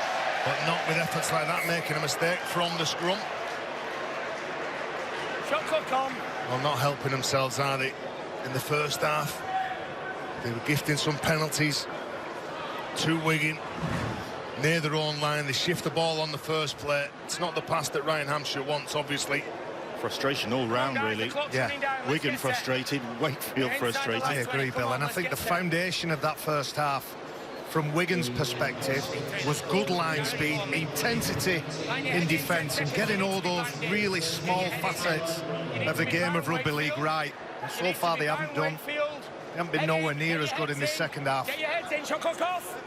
But not with efforts like that, making a mistake from the scrum. Shot clock on. Well, not helping themselves, are they, in the first half? They were gifting some penalties to Wigan near their own line. They shift the ball on the first play. It's not the pass that Ryan Hampshire wants, obviously. Frustration all round, really. Yeah. Wigan frustrated, Wakefield frustrated. I agree, Bill, and I think the foundation of that first half, from Wigan's perspective, was good line speed, intensity in defence, and getting all those really small facets of the game of rugby league right. And so far they haven't done. They haven't been nowhere near as good in this second half. Get your heads in, shot clock off.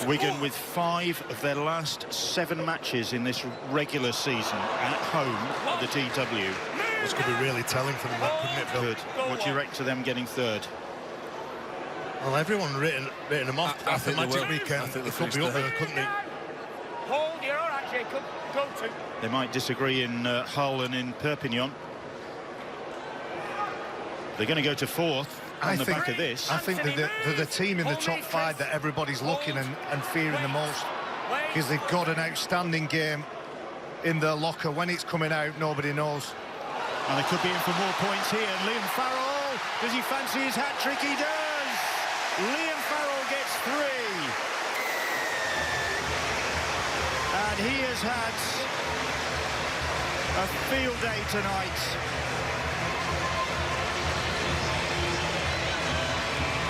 Wigan with 5 of their last 7 matches in this regular season at home at the DW. This could be really telling for them, that, couldn't it, Bill? Good. What do you reckon to them getting third? Well, everyone written them off I after think they Magic will. Weekend. They could be up there, couldn't they? Hold, you're all right, Jacob. Go to. They might disagree in Hull and in Perpignan. They're going to go to 4th on the back of this. I think they're the team in the top 5 that everybody's looking and fearing the most, because they've got an outstanding game in their locker. When it's coming out, nobody knows. And they could be in for more points here. Liam Farrell, does he fancy his hat-trick? He does! Liam Farrell gets 3. And he has had a field day tonight.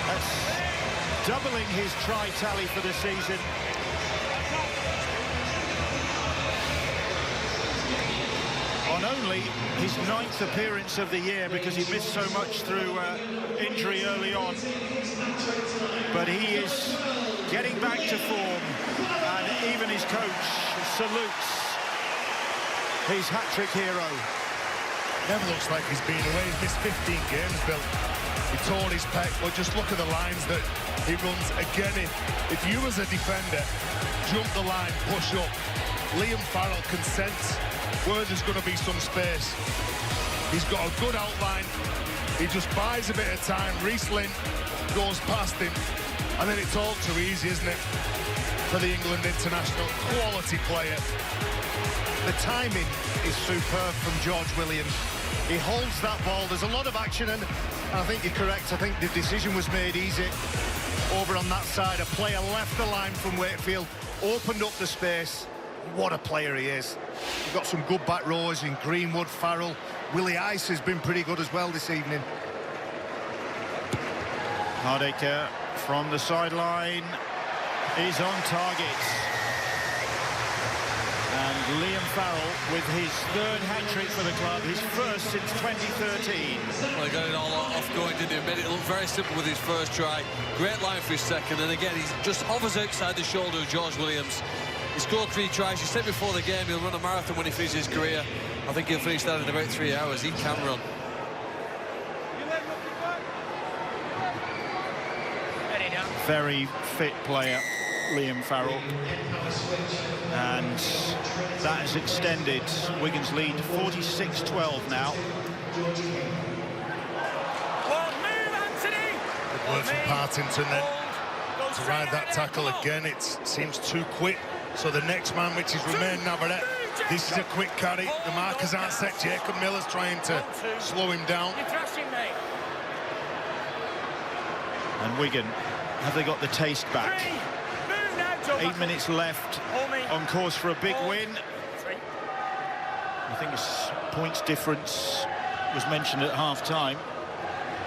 That's doubling his try tally for the season. On only his 9th appearance of the year, because he missed so much through injury early on. But he is getting back to form, and even his coach salutes his hat-trick hero. Never looks like he's been away. He's missed 15 games, Bill. He tore his pec, but just look at the lines that he runs. Again, if you as a defender jump the line, push up, Liam Farrell can sense where there's going to be some space. He's got a good outline. He just buys a bit of time. Reece Lynn goes past him, and then it's all too easy, isn't it, for the England international? Quality player. The timing is superb from George Williams. He holds that ball. There's a lot of action, and I think you're correct. I think the decision was made easy over on that side. A player left the line from Wakefield, opened up the space. What a player he is. We've got some good back rows in Greenwood, Farrell. Willie Ice has been pretty good as well this evening. Hardacre from the sideline is on target. And Liam Farrell with his 3rd hat-trick for the club, his first since 2013. Well, he got it all off going, didn't he? Made it look very simple with his first try. Great line for his second, and again, he just hovers outside the shoulder of George Williams. He scored 3 tries. He said before the game he'll run a marathon when he finishes his career. I think he'll finish that in about 3 hours. He can run. Very fit player, Liam Farrell. And that has extended Wigan's lead to 46-12 now. Good work from Partington then to ride that tackle again. It seems too quick. So the next man, which is Romain Navarrete, this is a quick carry. The markers aren't set. Jacob Miller's trying to slow him down. And Wigan, have they got the taste back? 8 minutes left, on course for a big win. I think it's points difference was mentioned at half-time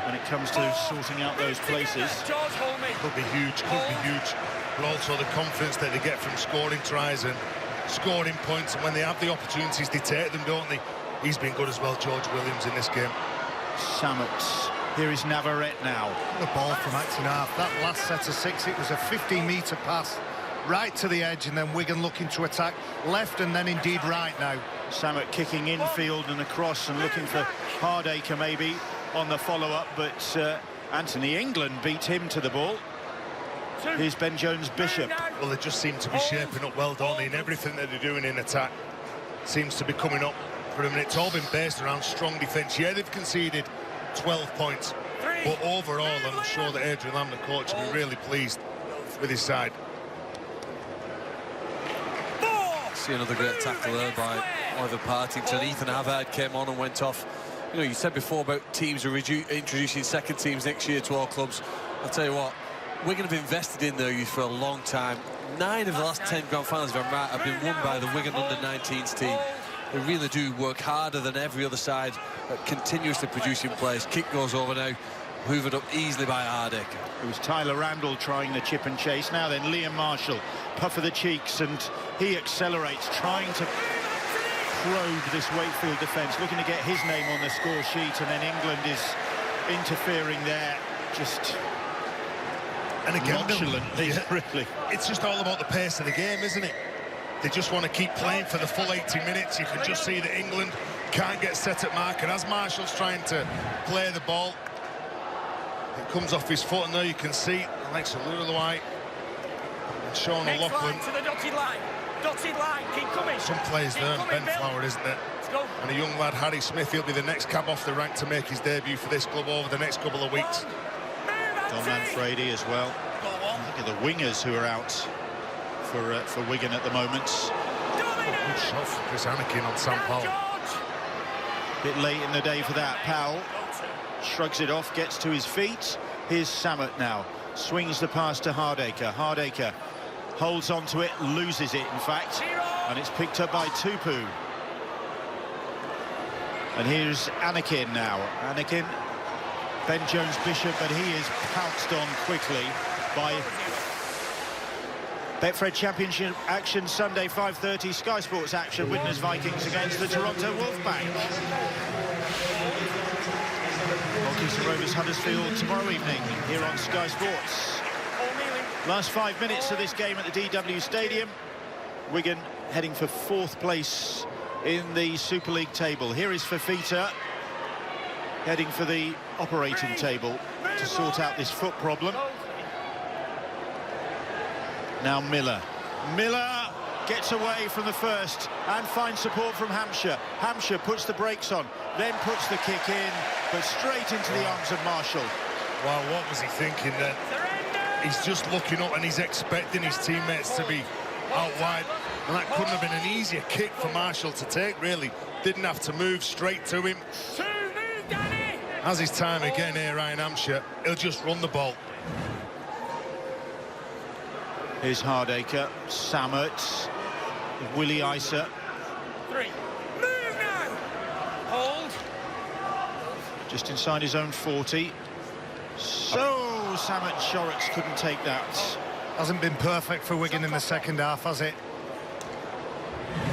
when it comes to sorting out those places. Could be huge, but also the confidence that they get from scoring tries and scoring points, and when they have the opportunities, they take them, don't they? He's been good as well, George Williams, in this game. Samet. Here is Navarrete now. The ball from acting half. That last set of 6, it was a 15-metre pass right to the edge, and then Wigan looking to attack left and then indeed right now. Samet kicking infield and across and looking for Hardacre maybe on the follow-up, but Anthony England beat him to the ball. Here's Ben Jones-Bishop. Well, they just seem to be shaping up well, don't they? And everything that they're doing in attack seems to be coming up for them. And it's all been based around strong defence. Yeah, they've conceded 12 points, but overall, I'm sure that Adrian Lamb, the coach, will be really pleased with his side. See another great tackle there by Oliver Partington. Ethan Havard came on and went off. You know, you said before about teams are introducing second teams next year to all clubs. I'll tell you what, Wigan have invested in their youth for a long time. 9 of the last 10 grand finals, if I'm right, have been won by the Wigan under-19s team. They really do work harder than every other side at continuously producing players. Kick goes over now, hoovered up easily by Hardacre. It was Tyler Randall trying the chip and chase. Now then, Liam Marshall, puff of the cheeks, and he accelerates, trying to probe this Wakefield defence, looking to get his name on the score sheet, and then England is interfering there, just and again, nonchalantly, really. It's just all about the pace of the game, isn't it? They just want to keep playing for the full 80 minutes. You can just see that England can't get set at mark, and as Marshall's trying to play the ball, it comes off his foot, and there you can see Alexa Lulawai and Sean O'Loughlin. To the dotted line. Dotted line, keep coming. Some players there, Ben Flower, isn't it? And a young lad, Harry Smith, he'll be the next cab off the rank to make his debut for this club over the next couple of weeks. Don Manfredi as well. Look at the wingers who are out for Wigan at the moment. Good shot from Chris Anakin on Sam Powell. Bit late in the day for that. Powell shrugs it off, gets to his feet. Here's Samet now. Swings the pass to Hardacre. Hardacre holds on to it, loses it, in fact. And it's picked up by Tupu. And here's Anakin now. Anakin, Ben Jones-Bishop, but he is pounced on quickly by Betfred Championship action Sunday, 5:30. Sky Sports action, Widnes Vikings against the Toronto Wolfpack. Maltese and Rovers Huddersfield tomorrow evening here on Sky Sports. Last 5 minutes of this game at the DW Stadium. Wigan heading for 4th place in the Super League table. Here is Fafita heading for the operating table to sort out this foot problem. Now Miller. Miller gets away from the first and finds support from Hampshire. Hampshire puts the brakes on, then puts the kick in, but straight into the arms of Marshall. Wow, what was he thinking then? He's just looking up and he's expecting his teammates to be out wide. And that couldn't have been an easier kick for Marshall to take, really. Didn't have to move, straight to him. Has his time again here, Ryan Hampshire. He'll just run the ball. Here's Hardacre, Samet, Willie Isa. Move now! Hold. Just inside his own 40. So Samet Shorrocks couldn't take that. Hasn't been perfect for Wigan in the second half, has it?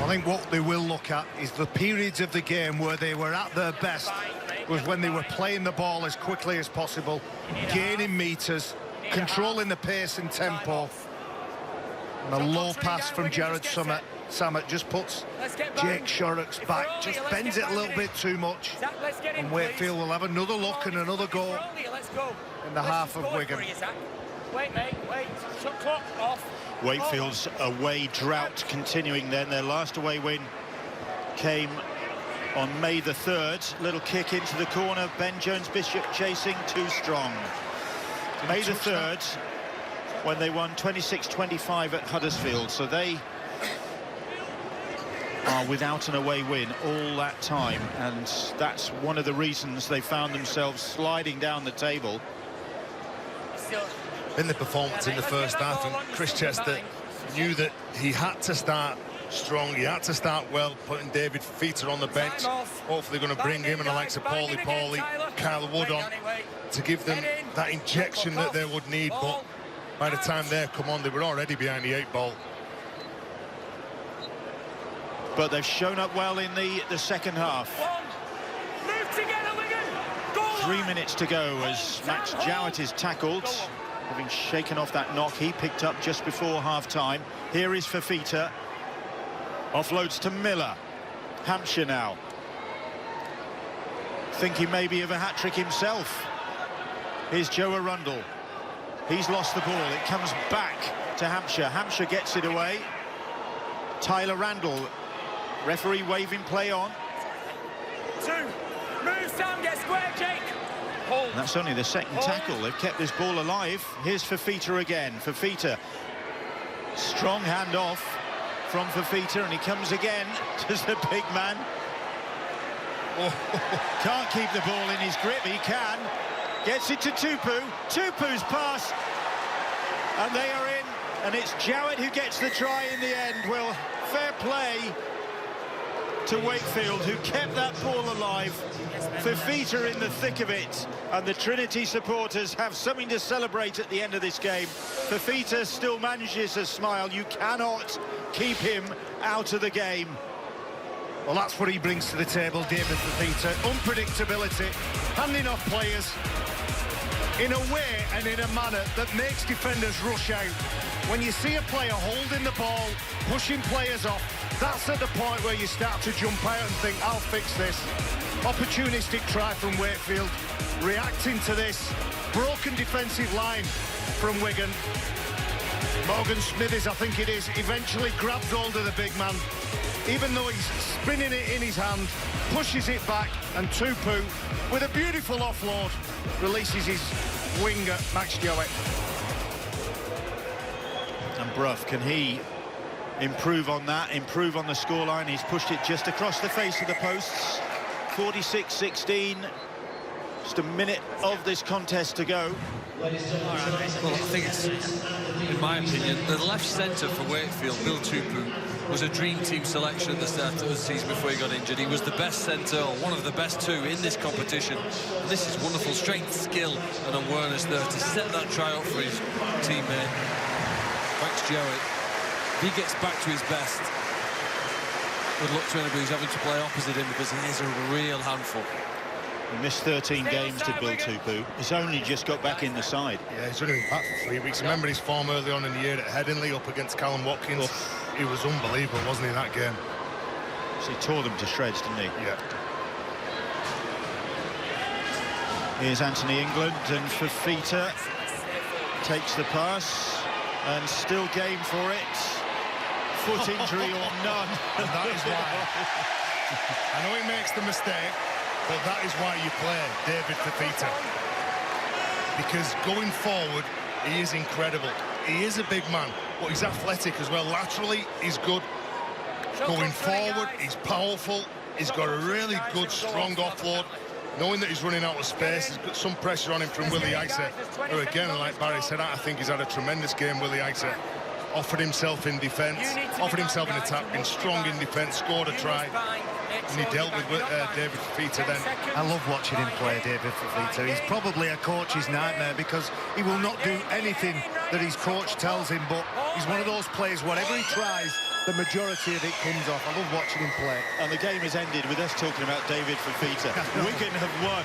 I think what they will look at is the periods of the game where they were at their best was when they were playing the ball as quickly as possible, gaining metres, controlling the pace and tempo. And a low pass from Jared Samet just puts Jake Shorrocks back, just bends it a little bit too much. And Wakefield will have another look and another goal in the half of Wigan. Wait, mate, wait. Shot clock off. Wakefield's away drought continuing then. Their last away win came on May the 3rd. Little kick into the corner. Ben Jones-Bishop chasing, too strong. May the 3rd, when they won 26-25 at Huddersfield. So they are without an away win all that time. And that's one of the reasons they found themselves sliding down the table. In the performance in the first half, and Chris Chester knew that he had to start strong. He had to start well, putting David Fifita on the bench. Hopefully going to bring him and the likes of Paulie, Kyle Wood on to give them that injection that they would need. But by the time they come on, they were already behind the 8 ball. But they've shown up well in the second half. 3 minutes to go as Max Jowett is tackled, having shaken off that knock he picked up just before half-time. Here is Fifita. Offloads to Miller. Hampshire now. Thinking maybe of a hat-trick himself. Here's Joe Arundel. He's lost the ball. It comes back to Hampshire. Hampshire gets it away. Tyler Randall. Referee waving play on. 2. Move, Sam. Get square, Jake. Hold. And that's only the second tackle. They've kept this ball alive. Here's Fifita again. Fifita. Strong hand off from Fifita, and he comes again. Does the big man. Can't keep the ball in his grip. He can. Gets it to Tupu. Tupu's pass. And they are in. And it's Jowett who gets the try in the end. Well, fair play to Wakefield, who kept that ball alive. Fifita in the thick of it, and the Trinity supporters have something to celebrate at the end of this game. Fifita still manages to smile. You cannot keep him out of the game. Well, that's what he brings to the table, David Fifita. Unpredictability, handing off players in a way and in a manner that makes defenders rush out. When you see a player holding the ball, pushing players off, that's at the point where you start to jump out and think, I'll fix this. Opportunistic try from Wakefield, reacting to this. Broken defensive line from Wigan. Morgan Smithers, I think it is, eventually grabs hold of the big man. Even though he's spinning it in his hand, pushes it back, and Tupu, with a beautiful offload, releases his winger, Max Jowett. And Brough, can he improve on that, improve on the scoreline? He's pushed it just across the face of the posts. 46-16. Just a minute of this contest to go. Well, I think it's, in my opinion, the left centre for Wakefield, Bill Tupu, was a dream team selection at the start of the season before he got injured. He was the best centre, or one of the best 2 in this competition. And this is wonderful strength, skill and awareness there to set that try up for his teammate. Max Jowett, if he gets back to his best, good luck to anybody who's having to play opposite him, because he is a real handful. He missed 13 games to Bill Tupu. He's only just got back in the side. Yeah, he's only back for 3 weeks. Remember his form early on in the year at Headingley up against Callum Watkins? He was unbelievable, wasn't he, that game? So he tore them to shreds, didn't he? Yeah. Here's Anthony England, and Fifita takes the pass, and still game for it. Foot injury or none. And that is why. I know he makes the mistake, but that is why you play David Fifita. Because going forward, he is incredible. He is a big man, but he's athletic as well. Laterally, he's good. Going forward, he's powerful. He's got a really good, strong offload. Knowing that he's running out of space, he's got some pressure on him from Willie Isa, who again, like Barry said, I think he's had a tremendous game, Willie Isa. Offered himself in defence, offered himself in attack, been strong in defence, scored a try, and he dealt with David Fifita then. I love watching him play, David Fifita. He's probably a coach's nightmare, because he will not do anything that his coach tells him, but he's one of those players, whatever he tries, the majority of it comes off. I love watching him play. And the game has ended with us talking about David Fifita. Wigan have won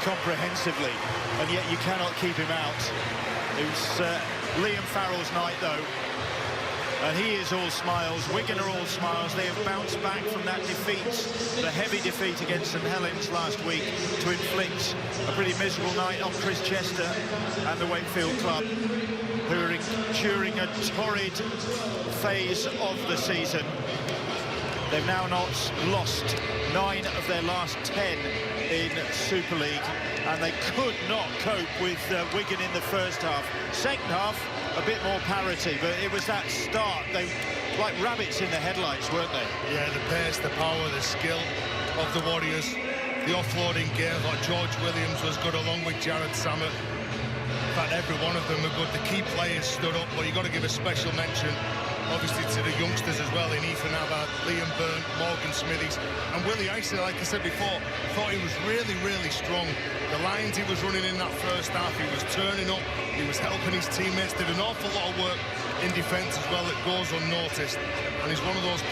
comprehensively, and yet you cannot keep him out. It was Liam Farrell's night, though. And he is all smiles. Wigan are all smiles. They have bounced back from that defeat, the heavy defeat against St Helens last week, to inflict a pretty miserable night on Chris Chester and the Wakefield club, who are enduring a torrid phase of the season. They've now not lost 9 of their last 10 in Super League, and they could not cope with Wigan in the first half. Second half, a bit more parity, but it was that start. They like rabbits in the headlights, weren't they? Yeah, the pace, the power, the skill of the Warriors. The offloading game, like George Williams was good, along with Jared Samet. In fact, every one of them were good. The key players stood up, but you've got to give a special mention obviously to the youngsters as well in Ethan Abbott, Liam Byrne, Morgan Smithies, and Willie Isley, like I said before, thought he was really, really strong. The lines he was running in that first half, he was turning up, he was helping his teammates, did an awful lot of work in defence as well that goes unnoticed, and he's one of those players